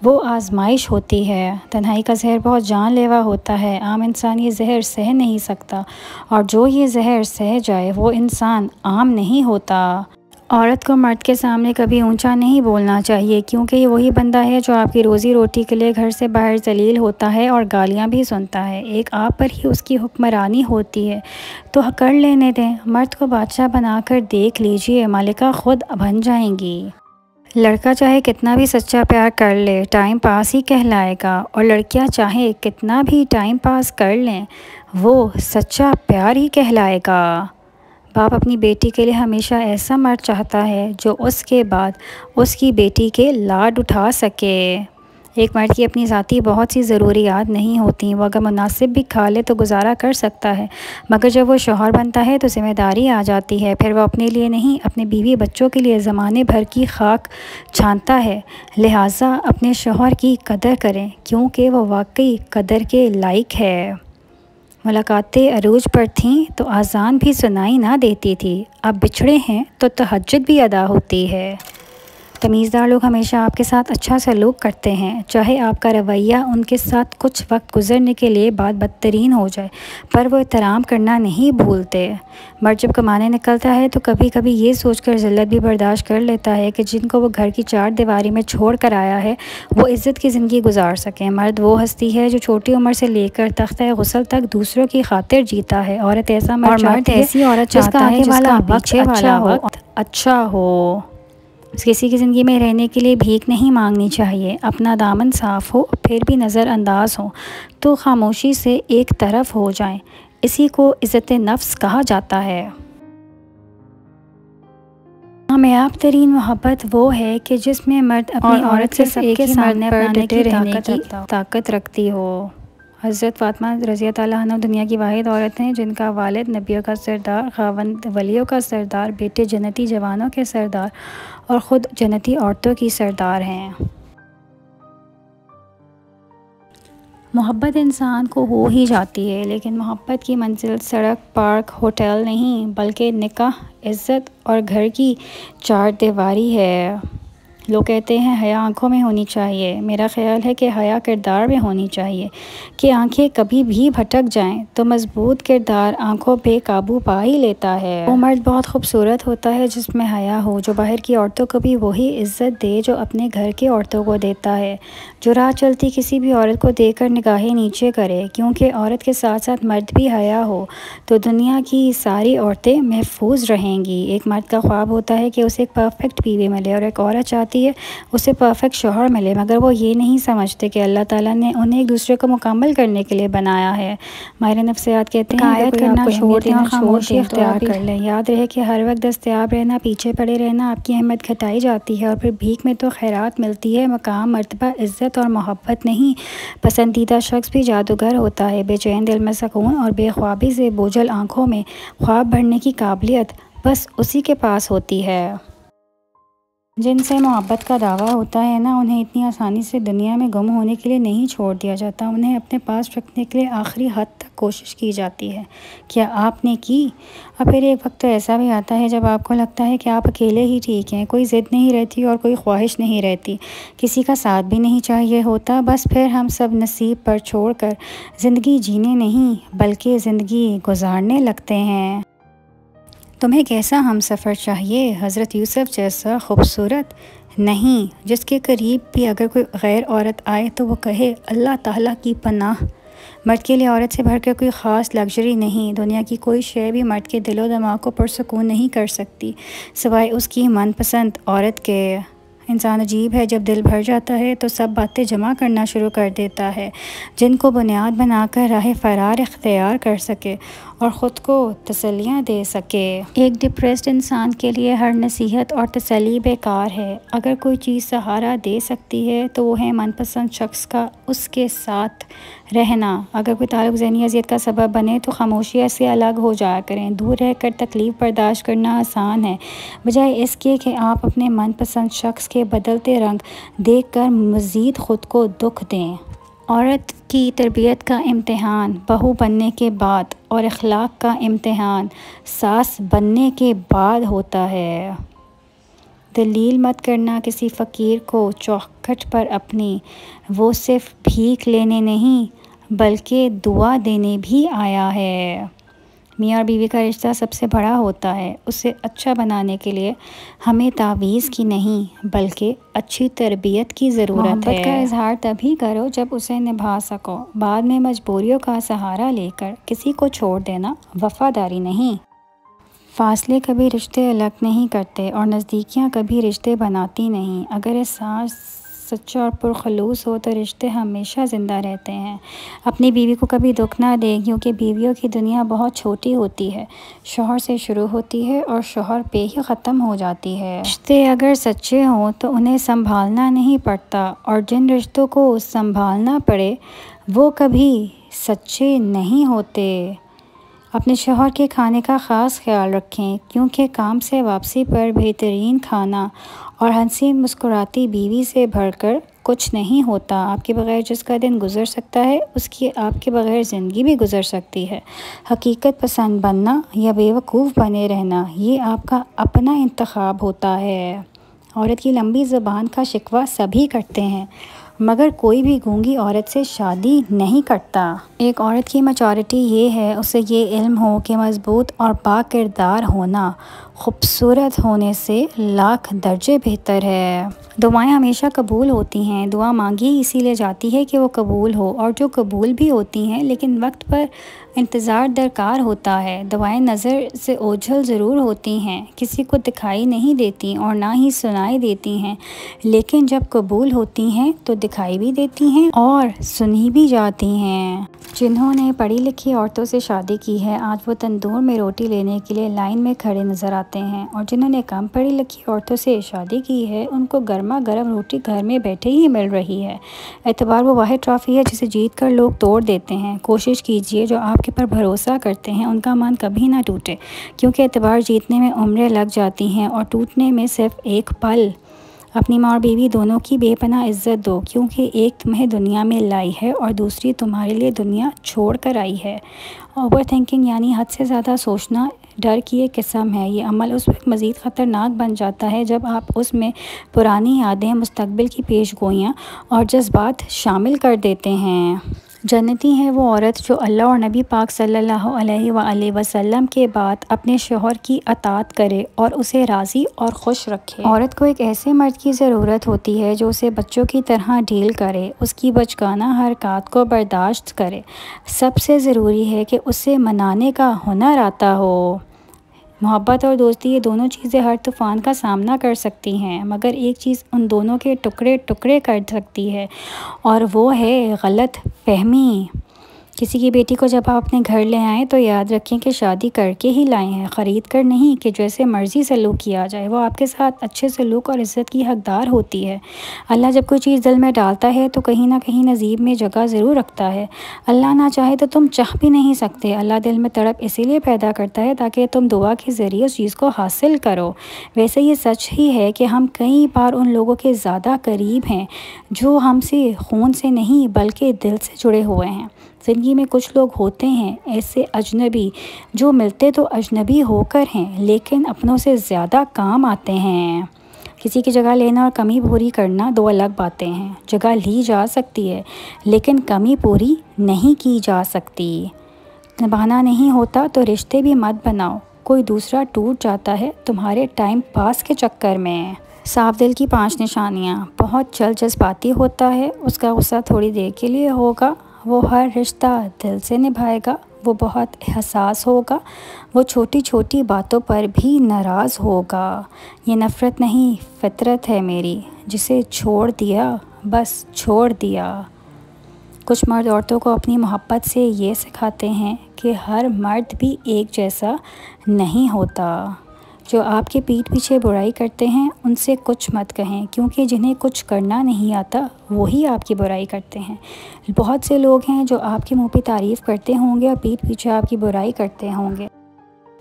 वो आजमाइश होती है। तन्हाई का जहर बहुत जानलेवा होता है, आम इंसान ये जहर सह नहीं सकता, और जो ये जहर सह जाए वो इंसान आम नहीं होता। औरत को मर्द के सामने कभी ऊंचा नहीं बोलना चाहिए, क्योंकि ये वही बंदा है जो आपकी रोज़ी रोटी के लिए घर से बाहर जलील होता है और गालियां भी सुनता है। एक आप पर ही उसकी हुक्मरानी होती है तो कर लेने दें। मर्द को बादशाह बनाकर देख लीजिए, मालिका खुद बन जाएंगी। लड़का चाहे कितना भी सच्चा प्यार कर ले टाइम पास ही कहलाएगा, और लड़कियां चाहे कितना भी टाइम पास कर लें वो सच्चा प्यार ही कहलाएगा। बाप अपनी बेटी के लिए हमेशा ऐसा मर्द चाहता है जो उसके बाद उसकी बेटी के लाड उठा सके। एक मर्द की अपनी ज़ाती बहुत सी ज़रूरियात नहीं होती, वो अगर मुनासिब भी खा ले तो गुजारा कर सकता है, मगर जब वो शौहर बनता है तो ज़िम्मेदारी आ जाती है। फिर वो अपने लिए नहीं, अपने बीवी बच्चों के लिए ज़माने भर की खाक छानता है। लिहाजा अपने शौहर की कदर करें, क्योंकि वो वाकई कदर के लायक है। मुलाकातें अरूज पर थीं तो आज़ान भी सुनाई ना देती थी, अब बिछड़े हैं तो तहज्जुद भी अदा होती है। तमीज़दार लोग हमेशा आपके साथ अच्छा सलूक करते हैं, चाहे आपका रवैया उनके साथ कुछ वक्त गुजरने के लिए बात बदतरीन हो जाए, पर वो एहतराम करना नहीं भूलते। मर्द जब कमाने निकलता है तो कभी कभी ये सोचकर ज़िल्लत भी बर्दाश्त कर लेता है कि जिनको वो घर की चार दीवारी में छोड़ कर आया है वो इज़्ज़त की ज़िंदगी गुजार सकें। मर्द वो हस्ती है जो छोटी उम्र से लेकर तख्ते गुसल तक दूसरों की खातिर जीता है। औरत ऐसा मर्द ऐसी औरत चाहता है जिसका पीछे वाला वक्त अच्छा हो। किसी की ज़िंदगी में रहने के लिए भीख नहीं मांगनी चाहिए। अपना दामन साफ़ हो फिर भी नज़रअंदाज हो तो खामोशी से एक तरफ हो जाएं, इसी को इज़्ज़त नफ्स कहा जाता है। कामयाब तरीन मोहब्बत वो है कि जिसमें मर्द अपनी औरत से सबके सामने अपनाने की ताकत रखती हो। हज़रत फ़ातिमा रज़िया ताला अन्हा दुनिया की वाहिद औरत हैं जिनका वालिद नबियों का सरदार, खावंद वलियों का सरदार, बेटे जन्नती जवानों के सरदार और ख़ुद जन्नती औरतों की सरदार हैं। मोहब्बत इंसान को हो ही जाती है, लेकिन मोहब्बत की मंजिल सड़क, पार्क, होटल नहीं बल्कि निकाह, इज़्ज़त और घर की चार दीवारी है। लोग कहते हैं हया आँखों में होनी चाहिए, मेरा ख़्याल है कि हया किरदार में होनी चाहिए कि आंखें कभी भी भटक जाएं तो मज़बूत किरदार आंखों पे काबू पा ही लेता है। वो मर्द बहुत खूबसूरत होता है जिसमें हया हो, जो बाहर की औरतों को भी वही इज़्ज़त दे जो अपने घर की औरतों को देता है, जो राह चलती किसी भी औरत को देखकर निगाहें नीचे करे। क्योंकि औरत के साथ साथ मर्द भी हया हो तो दुनिया की सारी औरतें महफूज रहेंगी। एक मर्द का ख्वाब होता है कि उसे एक परफेक्ट बीवी मिले और एक औरत चाहती है उसे परफेक्ट शौहर मिले, मगर वो ये नहीं समझते कि अल्लाह ताला ने उन्हें एक दूसरे को मुकम्मल करने के लिए बनाया है। माहिर नफ्सियात कहते हैं कायद करना छोड़ दें और खामोशी इख्तियार कर लें। याद रहे कि हर वक्त दस्तयाब रहना, पीछे पड़े रहना आपकी अहमियत घटाई जाती है और फिर भीख में तो खैरात मिलती है। मकाम, मर्तबा, इज़्ज़त और मोहब्बत नहीं, पसंदीदा शख्स भी जादूगर होता है। बेचैन दिल में सुकून और बेख्वाबी से बोझल आँखों में ख्वाब भरने की काबिलियत बस उसी के पास होती है। जिनसे मोहब्बत का दावा होता है ना, उन्हें इतनी आसानी से दुनिया में गुम होने के लिए नहीं छोड़ दिया जाता, उन्हें अपने पास रखने के लिए आखिरी हद तक कोशिश की जाती है। क्या आपने की? और फिर एक वक्त तो ऐसा भी आता है जब आपको लगता है कि आप अकेले ही ठीक हैं, कोई ज़िद नहीं रहती और कोई ख्वाहिश नहीं रहती, किसी का साथ भी नहीं चाहिए होता। बस फिर हम सब नसीब पर छोड़कर ज़िंदगी जीने नहीं बल्कि ज़िंदगी गुजारने लगते हैं। तुम्हें कैसा हम सफ़र चाहिए? हज़रत यूसुफ जैसा खूबसूरत? नहीं, जिसके करीब भी अगर कोई गैर औरत आए तो वो कहे अल्लाह ताला की पनाह। मर्द के लिए औरत से भरकर कोई ख़ास लग्जरी नहीं, दुनिया की कोई शय भी मर्द के दिलो दिमाग को पुरसुकून नहीं कर सकती सिवाय उसकी मनपसंद औरत के। इंसान अजीब है, जब दिल भर जाता है तो सब बातें जमा करना शुरू कर देता है जिनको बुनियाद बनाकर राह फ़रार इख्तियार कर सके और ख़ुद को तसल्लियाँ दे सके। एक डिप्रेस्ड इंसान के लिए हर नसीहत और तसल्ली बेकार है। अगर कोई चीज़ सहारा दे सकती है तो वो है मनपसंद शख्स का उसके साथ रहना। अगर कोई ताल्लुक़ ज़हनी अज़ियत का सबब बने तो खामोशी से अलग हो जाया करें। दूर रहकर तकलीफ़ बर्दाश्त करना आसान है, बजाय इसके कि आप अपने मनपसंद शख्स के बदलते रंग देखकर मज़ीद ख़ुद को दुख दें। औरत की तरबियत का इम्तिहान बहू बनने के बाद और अखलाक का इम्तिहान सास बनने के बाद होता है। दलील मत करना किसी फ़कीर को चौखट पर अपनी, वो सिर्फ़ भीख लेने नहीं बल्कि दुआ देने भी आया है। मियाँ और बीवी का रिश्ता सबसे बड़ा होता है, उसे अच्छा बनाने के लिए हमें तावीज़ की नहीं बल्कि अच्छी तरबियत की ज़रूरत है। मोहब्बत का इजहार तभी करो जब उसे निभा सको, बाद में मजबूरियों का सहारा लेकर किसी को छोड़ देना वफ़ादारी नहीं। फ़ासले कभी रिश्ते अलग नहीं करते और नज़दीकियाँ कभी रिश्ते बनाती नहीं। अगर एहसास सच्चा और पुरखलूस हो तो रिश्ते हमेशा ज़िंदा रहते हैं। अपनी बीवी को कभी दुख ना दें, क्योंकि बीवियों की दुनिया बहुत छोटी होती है। शौहर से शुरू होती है और शौहर पे ही ख़त्म हो जाती है। रिश्ते अगर सच्चे हों तो उन्हें संभालना नहीं पड़ता, और जिन रिश्तों को संभालना पड़े वो कभी सच्चे नहीं होते। अपने शौहर के खाने का ख़ास ख्याल रखें, क्योंकि काम से वापसी पर बेहतरीन खाना और हंसी मुस्कुराती बीवी से भरकर कुछ नहीं होता। आपके बगैर जिसका दिन गुजर सकता है, उसकी आपके बगैर ज़िंदगी भी गुजर सकती है। हकीकत पसंद बनना या बेवकूफ़ बने रहना, ये आपका अपना इंतखाब होता है। औरत की लंबी ज़ुबान का शिकवा सभी करते हैं, मगर कोई भी गूंगी औरत से शादी नहीं करता। एक औरत की मैच्योरिटी ये है, उसे ये इल्म हो कि मजबूत और बाकिरदार होना खूबसूरत होने से लाख दर्जे बेहतर है। दुआएं हमेशा कबूल होती हैं। दुआ मांगी इसीलिए जाती है कि वो कबूल हो, और जो कबूल भी होती हैं लेकिन वक्त पर इंतज़ार दरकार होता है। दुआएं नज़र से ओझल ज़रूर होती हैं, किसी को दिखाई नहीं देती और ना ही सुनाई देती हैं, लेकिन जब कबूल होती हैं तो दिखाई भी देती हैं और सुनी भी जाती हैं। जिन्होंने पढ़ी लिखी औरतों से शादी की है, आज वो तंदूर में रोटी लेने के लिए लाइन में खड़े नज़र आते हैं, और जिन्होंने कम पढ़ी लिखी औरतों से शादी की है, उनको गर्मा गर्म रोटी घर में बैठे ही मिल रही है। एतबार वो वाहिद ट्रॉफ़ी है जिसे जीत कर लोग तोड़ देते हैं। कोशिश कीजिए जो आपके पर भरोसा करते हैं उनका मन कभी ना टूटे, क्योंकि एतबार जीतने में उम्रें लग जाती हैं और टूटने में सिर्फ एक पल। अपनी माँ और बीवी दोनों की बेपनाह इज़्ज़त दो, क्योंकि एक तुम्हें दुनिया में लाई है और दूसरी तुम्हारे लिए दुनिया छोड़ कर आई है। ओवर थिंकिंग यानी हद से ज़्यादा सोचना डर की एक किस्म है। ये अमल उस वक्त मज़ीद ख़तरनाक बन जाता है जब आप उसमें पुरानी यादें, मुस्तक़बिल की पेशगोइयाँ और जज्बात शामिल कर देते हैं। जन्नती है वो औरत जो अल्लाह और नबी पाक सल्लल्लाहु अलैहि वसल्लम के बाद अपने शौहर की अताअत करे और उसे राज़ी और खुश रखे। औरत को एक ऐसे मर्द की ज़रूरत होती है जो उसे बच्चों की तरह डील करे, उसकी बचकाना हरकत को बर्दाश्त करे। सबसे ज़रूरी है कि उसे मनाने का हुनर आता हो। मोहब्बत और दोस्ती, ये दोनों चीज़ें हर तूफ़ान का सामना कर सकती हैं, मगर एक चीज़ उन दोनों के टुकड़े टुकड़े कर सकती है, और वो है गलत फहमी। किसी की बेटी को जब आप अपने घर ले आएँ तो याद रखें कि शादी करके ही लाए हैं, ख़रीद कर नहीं कि जैसे मर्ज़ी सलूक किया जाए। वो आपके साथ अच्छे सलूक और इज़्ज़त की हकदार होती है। अल्लाह जब कोई चीज़ दिल में डालता है तो कहीं ना कहीं नसीब में जगह ज़रूर रखता है। अल्लाह ना चाहे तो तुम चाह भी नहीं सकते। अल्लाह दिल में तड़प इसीलिए पैदा करता है ताकि तुम दुआ के ज़रिए उस चीज़ को हासिल करो। वैसे ये सच ही है कि हम कई बार उन लोगों के ज़्यादा करीब हैं जो हमसे खून से नहीं बल्कि दिल से जुड़े हुए हैं। ज़िंदगी में कुछ लोग होते हैं ऐसे अजनबी जो मिलते तो अजनबी होकर हैं, लेकिन अपनों से ज़्यादा काम आते हैं। किसी की जगह लेना और कमी पूरी करना दो अलग बातें हैं। जगह ली जा सकती है लेकिन कमी पूरी नहीं की जा सकती। निभाना नहीं होता तो रिश्ते भी मत बनाओ, कोई दूसरा टूट जाता है तुम्हारे टाइम पास के चक्कर में। साफ दिल की 5 निशानियाँ। बहुत जल्द जज्बाती होता है, उसका गुस्सा थोड़ी देर के लिए होगा, वो हर रिश्ता दिल से निभाएगा, वो बहुत हसास होगा, वो छोटी छोटी बातों पर भी नाराज़ होगा। ये नफ़रत नहीं फितरत है मेरी, जिसे छोड़ दिया बस छोड़ दिया। कुछ मर्द औरतों को अपनी मोहब्बत से ये सिखाते हैं कि हर मर्द भी एक जैसा नहीं होता। जो आपके पीठ पीछे बुराई करते हैं उनसे कुछ मत कहें, क्योंकि जिन्हें कुछ करना नहीं आता वही आपकी बुराई करते हैं। बहुत से लोग हैं जो आपके मुंह पे तारीफ़ करते होंगे और पीठ पीछे आपकी बुराई करते होंगे।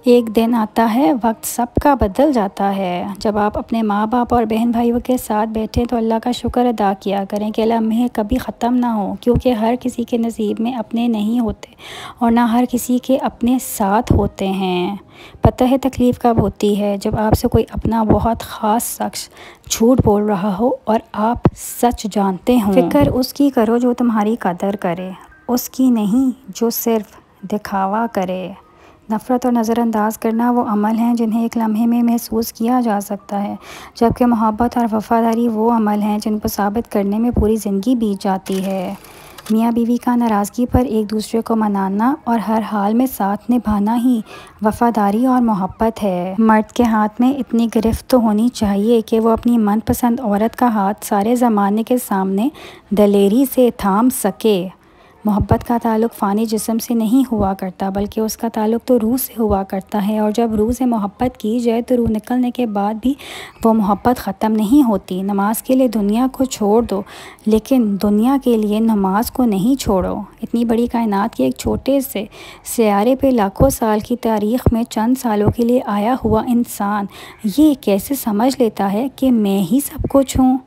एक दिन आता है, वक्त सबका बदल जाता है। जब आप अपने माँ बाप और बहन भाइयों के साथ बैठें तो अल्लाह का शुक्र अदा किया करें कि लम्हे कभी ख़त्म ना हो, क्योंकि हर किसी के नसीब में अपने नहीं होते और ना हर किसी के अपने साथ होते हैं। पता है तकलीफ़ कब होती है? जब आपसे कोई अपना बहुत ख़ास शख्स झूठ बोल रहा हो और आप सच जानते हो। फ़िक्र उसकी करो जो तुम्हारी कदर करे, उसकी नहीं जो सिर्फ दिखावा करे। नफ़रत और नज़रअंदाज करना वो अमल हैं जिन्हें एक लम्हे में महसूस किया जा सकता है, जबकि मोहब्बत और वफ़ादारी वो अमल हैं जिनको साबित करने में पूरी ज़िंदगी बीत जाती है। मियाँ बीवी का नाराज़गी पर एक दूसरे को मनाना और हर हाल में साथ निभाना ही वफ़ादारी और मोहब्बत है। मर्द के हाथ में इतनी गिरफ्त तो होनी चाहिए कि वो अपनी मनपसंद औरत का हाथ सारे ज़माने के सामने दलेरी से थाम सके। मोहब्बत का ताल्लुक़ फ़ानी जिस्म से नहीं हुआ करता, बल्कि उसका ताल्लुक़ तो रूह से हुआ करता है। और जब रूह से मोहब्बत की जाए तो रूह निकलने के बाद भी वो मोहब्बत ख़त्म नहीं होती। नमाज के लिए दुनिया को छोड़ दो, लेकिन दुनिया के लिए नमाज को नहीं छोड़ो। इतनी बड़ी कायनात के एक छोटे से सियारे पे लाखों साल की तारीख़ में चंद सालों के लिए आया हुआ इंसान ये कैसे समझ लेता है कि मैं ही सब कुछ हूँ।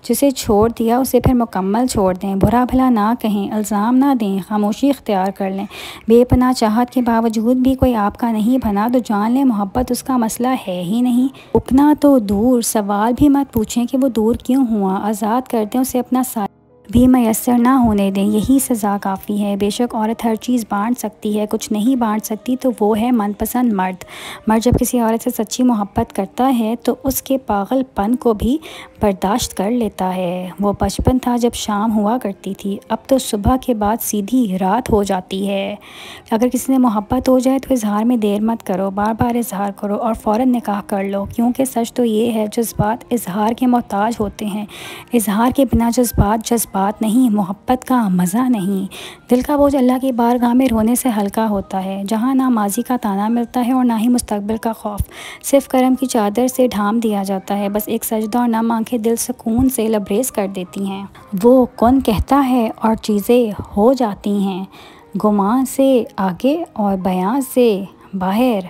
जिसे छोड़ दिया उसे फिर मुकम्मल छोड़ दें, बुरा भला ना कहें, इल्ज़ाम ना दें, खामोशी इख्तियार कर लें। बेपनाह चाहत के बावजूद भी कोई आपका नहीं बना तो जान लें मोहब्बत उसका मसला है ही नहीं। रुकना तो दूर, सवाल भी मत पूछें कि वो दूर क्यों हुआ। आज़ाद कर दें उसे, अपना साथ भी मैसर ना होने दें, यही सज़ा काफ़ी है। बेशक औरत हर चीज़ बांट सकती है, कुछ नहीं बांट सकती तो वो है मनपसंद मर्द। मर्द जब किसी औरत से सच्ची मोहब्बत करता है तो उसके पागलपन को भी बर्दाश्त कर लेता है। वो बचपन था जब शाम हुआ करती थी, अब तो सुबह के बाद सीधी रात हो जाती है। अगर किसी ने मोहब्बत हो जाए तो इजहार में देर मत करो, बार बार इजहार करो और फ़ौरन निकाह कर लो, क्योंकि सच तो ये है जज्बात इजहार के मोहताज होते हैं। इजहार के बिना जज्बात नहीं, मोहब्बत का मज़ा नहीं। दिल का बोझ अल्लाह की बारगाह में रोने से हल्का होता है, जहाँ ना माजी का ताना मिलता है और ना ही मुस्तकबिल का खौफ। सिर्फ करम की चादर से ढाम दिया जाता है, बस एक सजदा और नम आंखें दिल सुकून से लबरेज कर देती हैं। वो कौन कहता है और चीज़ें हो जाती हैं, गुमान से आगे और बयां से बाहर।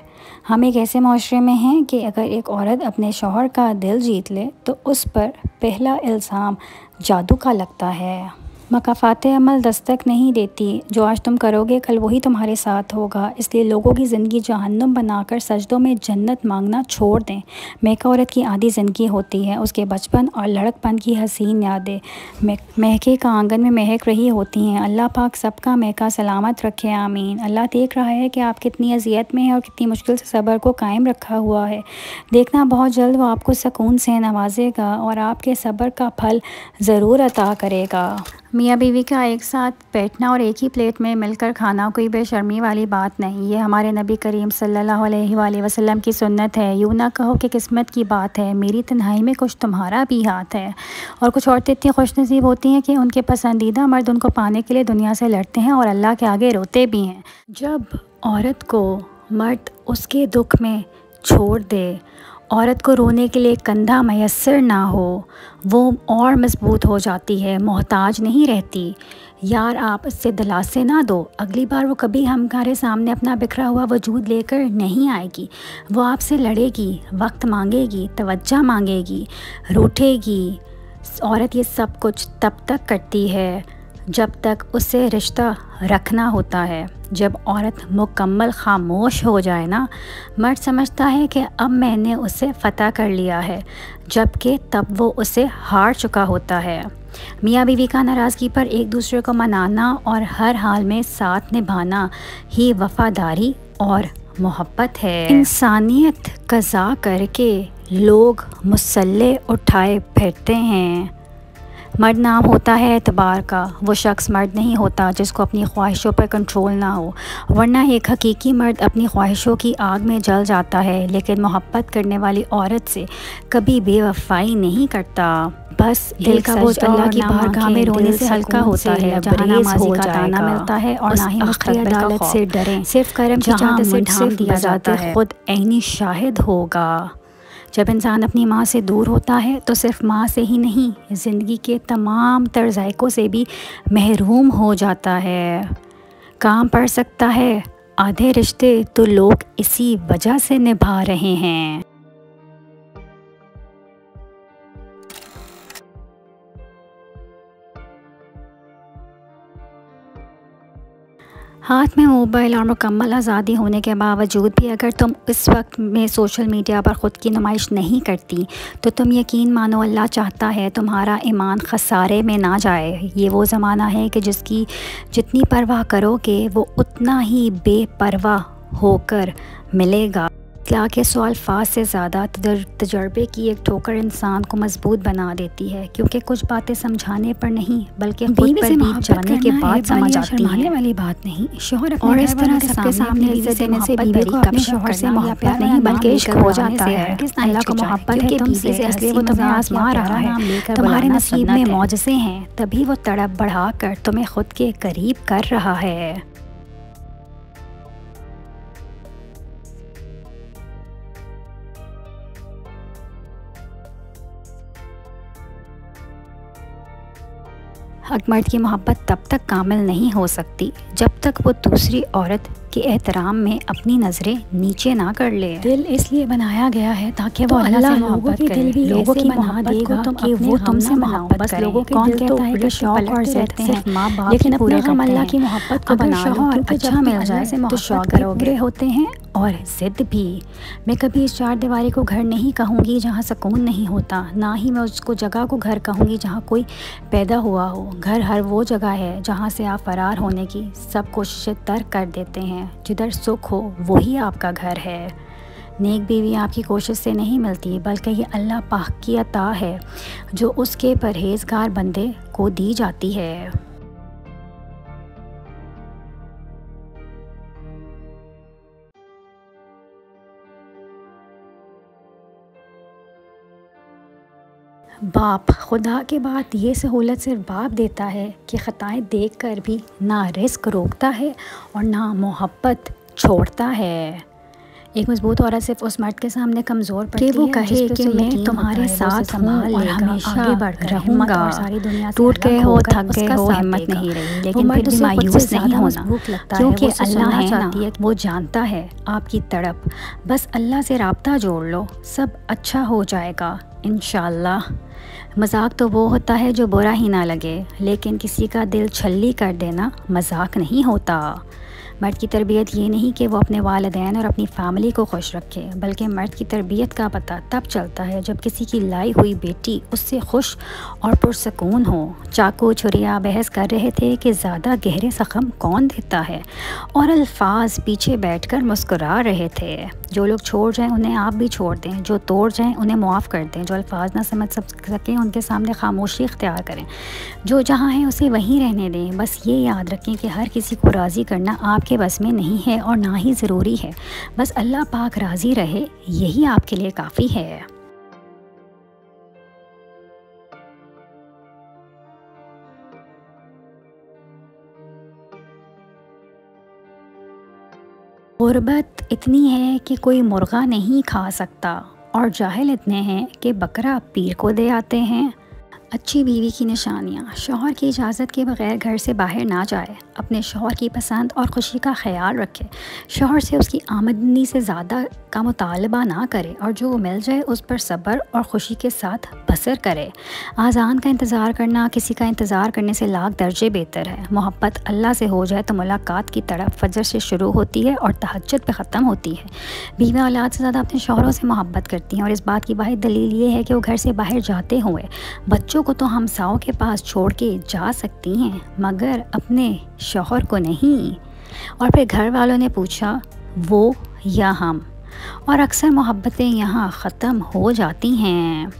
हम एक ऐसे माशरे में हैं कि अगर एक औरत अपने शौहर का दिल जीत ले तो उस पर पहला इल्ज़ाम जादू का लगता है। मकाफ़ात अमल दस्तक नहीं देती, जो आज तुम करोगे कल वही तुम्हारे साथ होगा। इसलिए लोगों की ज़िंदगी जहन्नुम बनाकर सजदों में जन्नत मांगना छोड़ दें। महका औरत की आधी ज़िंदगी होती है, उसके बचपन और लड़कपन की हसीन यादें महके का आंगन में महक रही होती हैं। अल्लाह पाक सबका महका सलामत रखे, आमीन। अल्लाह देख रहा है कि आप कितनी अजियत में हैं और कितनी मुश्किल से सब्र को कायम रखा हुआ है। देखना बहुत जल्द वो आपको सुकून से नवाजेगा और आपके सब्र का फल ज़रूर अता करेगा। मियाँ बीवी का एक साथ बैठना और एक ही प्लेट में मिलकर खाना कोई बेशर्मी वाली बात नहीं, ये हमारे नबी करीम सल्लल्लाहु अलैहि वसल्लम की सुन्नत है। यूँ ना कहो कि किस्मत की बात है, मेरी तन्हाई में कुछ तुम्हारा भी हाथ है। और कुछ औरतें इतनी खुशनसीब होती हैं कि उनके पसंदीदा मर्द उनको पाने के लिए दुनिया से लड़ते हैं और अल्लाह के आगे रोते भी हैं। जब औरत को मर्द उसके दुख में छोड़ दे, औरत को रोने के लिए कंधा मैसर ना हो, वो और मजबूत हो जाती है, मोहताज नहीं रहती। यार आप इससे दिलासे ना दो, अगली बार वो कभी हमारे सामने अपना बिखरा हुआ वजूद लेकर नहीं आएगी। वो आपसे लड़ेगी, वक्त मांगेगी, तवज्जो मांगेगी, रूठेगी। औरत ये सब कुछ तब तक करती है जब तक उसे रिश्ता रखना होता है। जब औरत मुकम्मल खामोश हो जाए ना, मर्द समझता है कि अब मैंने उसे फ़तह कर लिया है, जबकि तब वो उसे हार चुका होता है। मियाँ बीवी का नाराज़गी पर एक दूसरे को मनाना और हर हाल में साथ निभाना ही वफ़ादारी और मोहब्बत है। इंसानियत कज़ा करके लोग मुसल्ले उठाए फिरते हैं। मर्द नाम होता है एतबार का, वो शख्स मर्द नहीं होता जिसको अपनी ख्वाहिशों पर कंट्रोल ना हो, वरना एक हकीकी मर्द अपनी ख्वाहिशों की आग में जल जाता है। लेकिन मोहब्बत करने वाली औरत से कभी बेवफाई नहीं करता। बस दिल का बोझ अल्लाह की बारगाह में रोने से हल्का होता है, जहाँ ना माजी का ताना मिलता है और ना ही मुस्तकबिल अदालत से डरें। सिर्फ करम की चादर से ढांप दिया जाता है, खुद ऐनी शाहिद होगा। जब इंसान अपनी माँ से दूर होता है तो सिर्फ माँ से ही नहीं, ज़िंदगी के तमाम तर्ज़ायक़ों से भी महरूम हो जाता है। काम पड़ सकता है, आधे रिश्ते तो लोग इसी वजह से निभा रहे हैं। हाथ में मोबाइल और मुकम्मल आज़ादी होने के बावजूद भी अगर तुम इस वक्त में सोशल मीडिया पर ख़ुद की नुमाइश नहीं करती तो तुम यकीन मानो अल्लाह चाहता है तुम्हारा ईमान खसारे में ना जाए। ये वो ज़माना है कि जिसकी जितनी परवाह करोगे वो उतना ही बेपरवाह होकर मिलेगा। इस्लाह के सौ अल्फाज से ज़्यादा तजर्बे की एक ठोकर इंसान को मजबूत बना देती है, क्योंकि कुछ बातें समझाने पर नहीं बल्कि खुद पर बीत जाने के बाद समझ आती हैं वाली बात नहीं। शोहर और इस तरह सबके सामने इज्जत देने से बीवी को अपने शोहर से मोहब्बत नहीं बल्कि इश्क हो जाता है। अल्लाह को मोहब्बत है बीवी से, इसलिए वो तुम्हें आजमा रहा है। तुम्हारे नसीब में मौजज़े हैं, तभी वो तड़प बढ़ाकर तुम्हें खुद के करीब कर रहा है। हक मर्द की मोहब्बत तब तक कामिल नहीं हो सकती जब तक वो दूसरी औरत के एहतराम में अपनी नज़रें नीचे ना कर ले। दिल इसलिए बनाया गया है ताकि वो अल्लाह से मोहब्बत करे। लोगों की मोहब्बत को तुम कि वो तुमसे मोहब्बत करें। लोगों के कौन कहता है कि शौक और ज़िद सिर्फ माँ बाप लेकिन पूरे अल्लाह की मोहब्बत को बना लो कि अच्छा मिल जाए तो शौक करोगे होते हैं और ज़िद भी। मैं कभी इस चार दीवारी को घर नहीं कहूँगी जहाँ सुकून नहीं होता, ना ही मैं उसको जगह को घर कहूँगी जहाँ कोई पैदा हुआ हो। घर हर वो जगह है जहाँ से आप फरार होने की सब कोशिशें तर्क कर देते हैं। जिधर सुख हो वही आपका घर है। नेक बीवी आपकी कोशिश से नहीं मिलती बल्कि ये अल्लाह पाक की अता है जो उसके परहेज़गार बंदे को दी जाती है। बाप खुदा के बाद ये सहूलत सिर्फ बाप देता है कि ख़ताएँ देखकर भी ना रिस्क रोकता है और ना मोहब्बत छोड़ता है। एक मजबूत औरत सिर्फ उस मर्द के सामने कमज़ोर पड़ती है वो कहे कि मैं तुम्हारे साथ हूँ और हमेशा आगे बढ़कर रहूँगा। सारी दुनिया टूट गए हो, थक गए हो, हिम्मत नहीं रही, लेकिन फिर भी मायूस नहीं होना, क्योंकि अल्लाह है ना, वो जानता है आपकी तड़प। बस अल्लाह से राब्ता जोड़ लो, सब अच्छा हो जाएगा इंशाअल्लाह। मजाक तो वो होता है जो बुरा ही ना लगे, लेकिन किसी का दिल छल्ली कर देना मजाक नहीं होता। मर्द की तरबियत ये नहीं कि वो अपने वालिदैन और अपनी फ़ैमिली को खुश रखे, बल्कि मर्द की तरबियत का पता तब चलता है जब किसी की लाई हुई बेटी उससे खुश और पुरसकून हो। चाकू छुरिया बहस कर रहे थे कि ज़्यादा गहरे ज़ख्म कौन देता है, और अल्फाज पीछे बैठकर मुस्कुरा रहे थे। जो लोग छोड़ जाएं उन्हें आप भी छोड़ दें, जो तोड़ जाएं उन्हें मुआफ़ कर दें, जो अल्फाज ना समझ सकें उनके सामने खामोशी इख्तियार करें, जो जहाँ हैं उसे वहीं रहने दें। बस ये याद रखें कि हर किसी को राज़ी करना आपके बस में नहीं है और ना ही ज़रूरी है। बस अल्लाह पाक राज़ी रहे, यही आपके लिए काफ़ी है। गुर्बत इतनी है कि कोई मुर्गा नहीं खा सकता, और जाहिल इतने हैं कि बकरा पीर को दे आते हैं। अच्छी बीवी की निशानियाँ: शौहर की इजाज़त के बग़ैर घर से बाहर ना जाए, अपने शौहर की पसंद और ख़ुशी का ख्याल रखे, शौहर से उसकी आमदनी से ज़्यादा का मुतालबा ना करे, और जो मिल जाए उस पर सब्र और ख़ुशी के साथ बसर करे। आज़ान का इंतज़ार करना किसी का इंतज़ार करने से लाख दर्जे बेहतर है। मोहब्बत अल्लाह से हो जाए तो मुलाकात की तड़प फजर से शुरू होती है और तहज्जुद पे ख़त्म होती है। बीवी औलाद से ज़्यादा अपने शौहरों से मोहब्बत करती हैं, और इस बात की वाहिद दलील ये है कि वो घर से बाहर जाते हुए बच्चों को तो हमसाओं के पास छोड़ के जा सकती हैं, मगर अपने शौहर को नहीं। और फिर घर वालों ने पूछा वो या हम, और अक्सर मोहब्बतें यहाँ ख़त्म हो जाती हैं।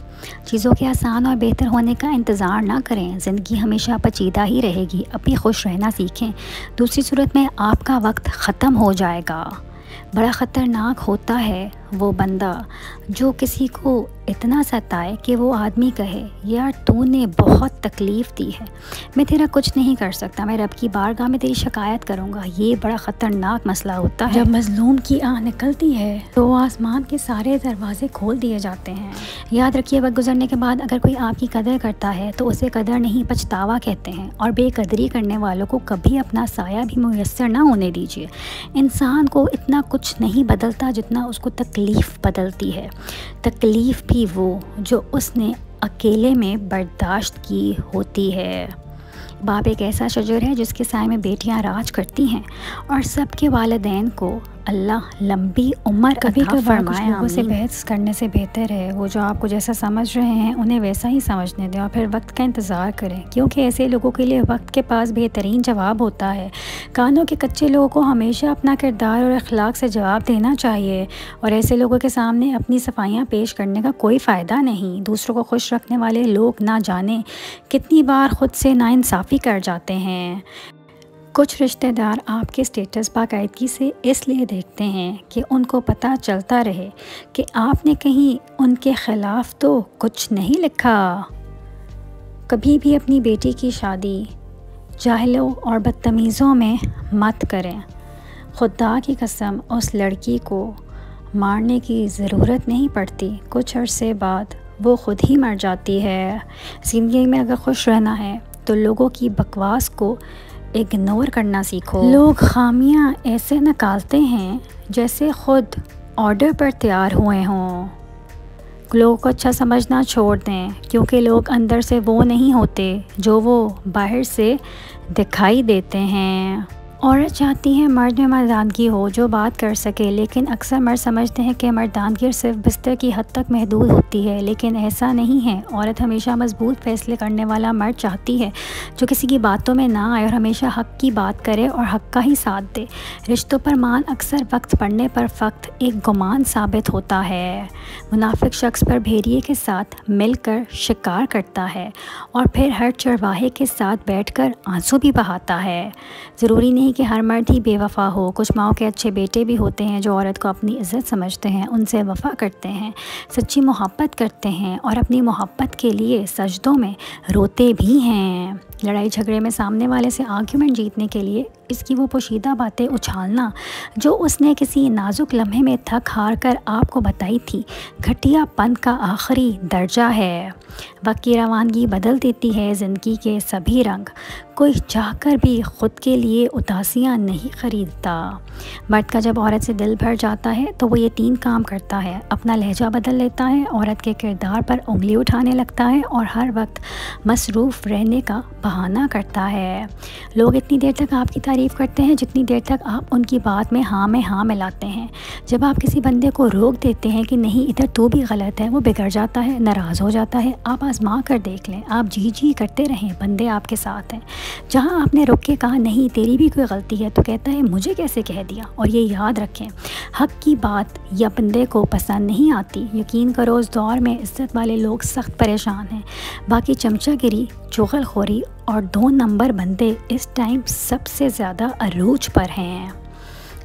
चीज़ों के आसान और बेहतर होने का इंतज़ार ना करें, ज़िंदगी हमेशा पेचीदा ही रहेगी। अपनी खुश रहना सीखें, दूसरी सूरत में आपका वक्त ख़त्म हो जाएगा। बड़ा ख़तरनाक होता है वो बंदा जो किसी को इतना सताए कि वो आदमी कहे यार तूने बहुत तकलीफ़ दी है, मैं तेरा कुछ नहीं कर सकता, मैं रब की बारगाह में तेरी शिकायत करूँगा। ये बड़ा ख़तरनाक मसला होता है। जब मज़लूम की आह निकलती है तो आसमान के सारे दरवाज़े खोल दिए जाते हैं। याद रखिए, वक्त गुजरने के बाद अगर कोई आपकी कदर करता है तो उसे कदर नहीं पछतावा कहते हैं, और बेकदरी करने वालों को कभी अपना साया भी मुयस्सर ना होने दीजिए। इंसान को इतना कुछ नहीं बदलता जितना उसको तकलीफ़ बदलती है। तकलीफ़ भी वो जो उसने अकेले में बर्दाश्त की होती है। बाप एक ऐसा शजर है जिसके साए में बेटियां राज करती हैं और सबके वालिदैन को अल्लाह लंबी उम्र कभी अता कभार कुछ फरमाए। लोगों से आमीन। बहस करने से बेहतर है वो जो आपको जैसा समझ रहे हैं उन्हें वैसा ही समझने दें और फिर वक्त का इंतज़ार करें, क्योंकि ऐसे लोगों के लिए वक्त के पास बेहतरीन जवाब होता है। कानों के कच्चे लोगों को हमेशा अपना किरदार और अखलाक से जवाब देना चाहिए और ऐसे लोगों के सामने अपनी सफाइयाँ पेश करने का कोई फ़ायदा नहीं। दूसरों को खुश रखने वाले लोग ना जाने कितनी बार ख़ुद से नाइंसाफ़ी कर जाते हैं। कुछ रिश्तेदार आपके स्टेटस बाकायदगी से इसलिए देखते हैं कि उनको पता चलता रहे कि आपने कहीं उनके ख़िलाफ़ तो कुछ नहीं लिखा। कभी भी अपनी बेटी की शादी जाहिलों और बदतमीज़ों में मत करें। खुदा की कसम उस लड़की को मारने की ज़रूरत नहीं पड़ती, कुछ अरसे बाद वो ख़ुद ही मर जाती है। ज़िंदगी में अगर खुश रहना है तो लोगों की बकवास को इग्नोर करना सीखो। लोग खामियां ऐसे निकालते हैं जैसे ख़ुद ऑर्डर पर तैयार हुए हों। लोगों को अच्छा समझना छोड़ दें, क्योंकि लोग अंदर से वो नहीं होते जो वो बाहर से दिखाई देते हैं। औरत चाहती है मर्द में मर्दानगी हो जो बात कर सके, लेकिन अक्सर मर्द समझते हैं कि मर्दानगी सिर्फ बिस्तर की हद तक महदूद होती है, लेकिन ऐसा नहीं है। औरत हमेशा मजबूत फैसले करने वाला मर्द चाहती है जो किसी की बातों में ना आए और हमेशा हक़ की बात करे और हक़ का ही साथ दे। रिश्तों पर मान अक्सर वक्त पड़ने पर फ़क्त एक गुमान साबित होता है। मुनाफिक शख्स पर भेड़िए के साथ मिलकर शिकार करता है और फिर हर चरवाहे के साथ बैठकर आंसू भी बहाता है। ज़रूरी नहीं कि हर मर्द ही बेवफा हो। कुछ माओ के अच्छे बेटे भी होते हैं जो औरत को अपनी इज़्ज़त समझते हैं, उनसे वफ़ा करते हैं, सच्ची मोहब्बत करते हैं और अपनी मोहब्बत के लिए सजदों में रोते भी हैं। लड़ाई झगड़े में सामने वाले से आर्ग्यूमेंट जीतने के लिए इसकी वो पोशीदा बातें उछालना जो उसने किसी नाजुक लम्हे में थक हार कर आपको बताई थी, घटियापन का आखिरी दर्जा है। वक्त की रवानगी बदल देती है ज़िंदगी के सभी रंग। कोई चाहकर भी ख़ुद के लिए उदासियाँ नहीं ख़रीदता। मर्द का जब औरत से दिल भर जाता है तो वो ये 3 काम करता है। अपना लहजा बदल लेता है, औरत के किरदार पर उंगली उठाने लगता है और हर वक्त मसरूफ़ रहने का बहाना करता है। लोग इतनी देर तक आपकी तारीफ़ करते हैं जितनी देर तक आप उनकी बात में हाँ मिलाते हैं। जब आप किसी बंदे को रोक देते हैं कि नहीं इधर तू भी गलत है, वो बिगड़ जाता है, नाराज़ हो जाता है। आप आज़मा कर देख लें, आप जी करते रहें, बंदे आपके साथ हैं। जहाँ आपने रुक के कहा नहीं तेरी भी कोई गलती है, तो कहता है मुझे कैसे कह दिया। और ये याद रखें, हक़ की बात या बंदे को पसंद नहीं आती। यकीन करो इस दौर में इज़्ज़त वाले लोग सख्त परेशान हैं। बाकी चमचागिरी, चुगलखोरी और 2 नंबर बंदे इस टाइम सबसे ज़्यादा अरूज पर हैं।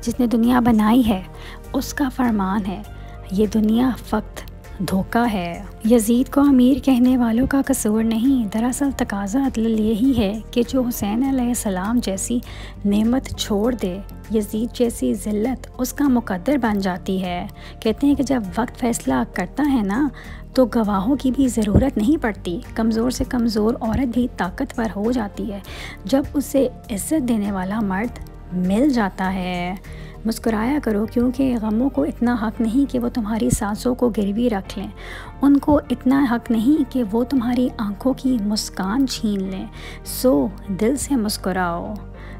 जिसने दुनिया बनाई है उसका फरमान है, ये दुनिया फ़क्त धोखा है। यजीद को अमीर कहने वालों का कसूर नहीं, दरअसल तकाज़ा अदल यही है कि जो हुसैन अलैहिस्सलाम जैसी नेमत छोड़ दे, यजीद जैसी ज़िल्लत उसका मुकद्दर बन जाती है। कहते हैं कि जब वक्त फ़ैसला करता है ना तो गवाहों की भी ज़रूरत नहीं पड़ती। कमज़ोर से कमज़ोर औरत भी ताकतवर हो जाती है जब उसे इज़्ज़त देने वाला मर्द मिल जाता है। मुस्कुराया करो, क्योंकि गमों को इतना हक़ नहीं कि वो तुम्हारी सांसों को गिरवी रख लें। उनको इतना हक़ नहीं कि वो तुम्हारी आंखों की मुस्कान छीन लें। सो दिल से मुस्कुराओ।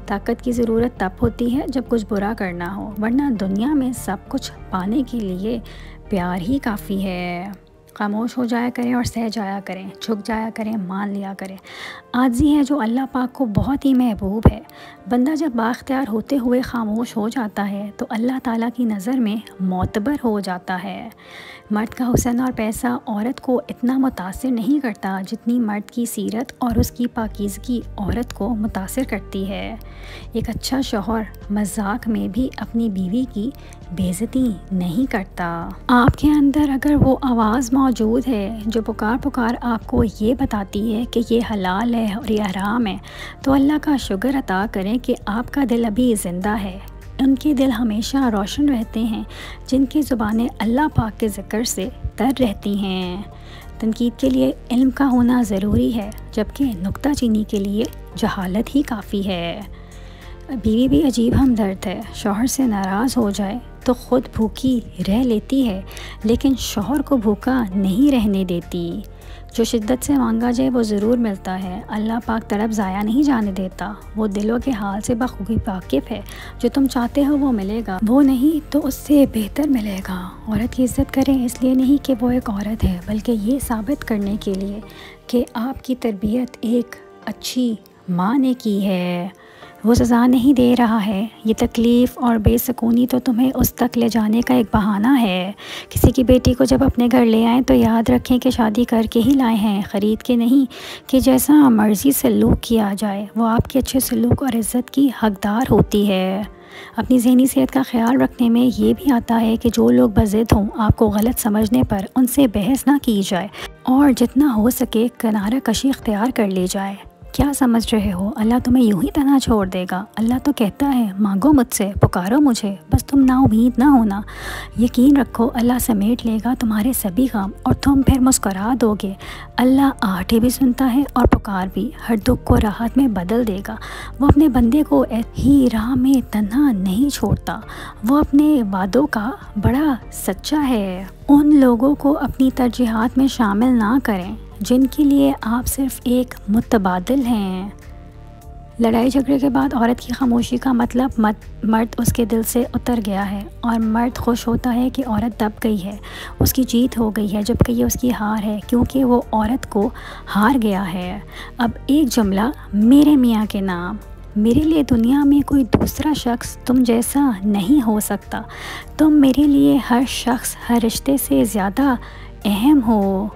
ताकत की ज़रूरत तब होती है जब कुछ बुरा करना हो, वरना दुनिया में सब कुछ पाने के लिए प्यार ही काफ़ी है। खामोश हो जाया करें और सह जाया करें, झुक जाया करें, मान लिया करें। आजी है जो अल्लाह पाक को बहुत ही महबूब है। बंदा जब बाख्तियार होते हुए खामोश हो जाता है तो अल्लाह ताला की नज़र में मोतबर हो जाता है। मर्द का हुस्न और पैसा औरत को इतना मुतासिर नहीं करता जितनी मर्द की सीरत और उसकी पाकीज़गी औरत को मुतासिर करती है। एक अच्छा शौहर मजाक में भी अपनी बीवी की बेइज्जती नहीं करता। आपके अंदर अगर वो आवाज़ मौजूद है जो पुकार आपको ये बताती है कि ये हलाल है और ये हराम है, तो अल्लाह का शुक्र अता करें कि आपका दिल अभी ज़िंदा है। उनके दिल हमेशा रोशन रहते हैं जिनकी ज़ुबानें अल्लाह पाक के ज़िक्र से तर रहती हैं। तनकीद के लिए इल्म का होना ज़रूरी है, जबकि नुक्ताचीनी के लिए जहालत ही काफ़ी है। बीवी भी अजीब हमदर्द है। शौहर से नाराज़ हो जाए तो ख़ुद भूखी रह लेती है, लेकिन शौहर को भूखा नहीं रहने देती। जो शिद्दत से मांगा जाए वो ज़रूर मिलता है। अल्लाह पाक तड़प ज़ाया नहीं जाने देता। वो दिलों के हाल से बखूबी वाकिफ़ है। जो तुम चाहते हो वो मिलेगा, वो नहीं तो उससे बेहतर मिलेगा। औरत की इज़्ज़त करें इसलिए नहीं कि वो एक औरत है, बल्कि ये साबित करने के लिए कि आपकी तरबियत एक अच्छी माँ ने की है। वो सज़ा नहीं दे रहा है। ये तकलीफ़ और बेसुकूनी तो तुम्हें उस तक ले जाने का एक बहाना है। किसी की बेटी को जब अपने घर ले आएँ तो याद रखें कि शादी करके ही लाए हैं, ख़रीद के नहीं कि जैसा मर्ज़ी सलूक किया जाए। वो आपके अच्छे सलूक और इज़्ज़त की हकदार होती है। अपनी ज़हनी सेहत का ख्याल रखने में ये भी आता है कि जो लोग बज़िद हों, आपको गलत समझने पर उनसे बहस ना की जाए और जितना हो सके किनारा कशी इख्तियार कर ली जाए। क्या समझ रहे हो अल्लाह तुम्हें यूं ही तना छोड़ देगा? अल्लाह तो कहता है मांगो मुझसे, पुकारो मुझे, बस तुम नाउमीद ना होना। यकीन रखो अल्लाह समेट लेगा तुम्हारे सभी काम और तुम फिर मुस्कुरा दोगे। अल्लाह आहटें भी सुनता है और पुकार भी, हर दुख को राहत में बदल देगा। वो अपने बंदे को ही राह में तन्हा नहीं छोड़ता। वो अपने वादों का बड़ा सच्चा है। उन लोगों को अपनी तरजीहात में शामिल ना करें जिनके लिए आप सिर्फ़ एक मुतबादिल हैं। लड़ाई झगड़े के बाद औरत की खामोशी का मतलब मर्द उसके दिल से उतर गया है और मर्द खुश होता है कि औरत दब गई है, उसकी जीत हो गई है, जबकि ये उसकी हार है क्योंकि वो औरत को हार गया है। अब एक जुमला मेरे मियाँ के नाम। मेरे लिए दुनिया में कोई दूसरा शख्स तुम जैसा नहीं हो सकता। तुम मेरे लिए हर शख्स, हर रिश्ते से ज़्यादा अहम हो।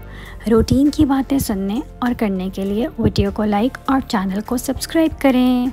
रूटीन की बातें सुनने और करने के लिए वीडियो को लाइक और चैनल को सब्सक्राइब करें।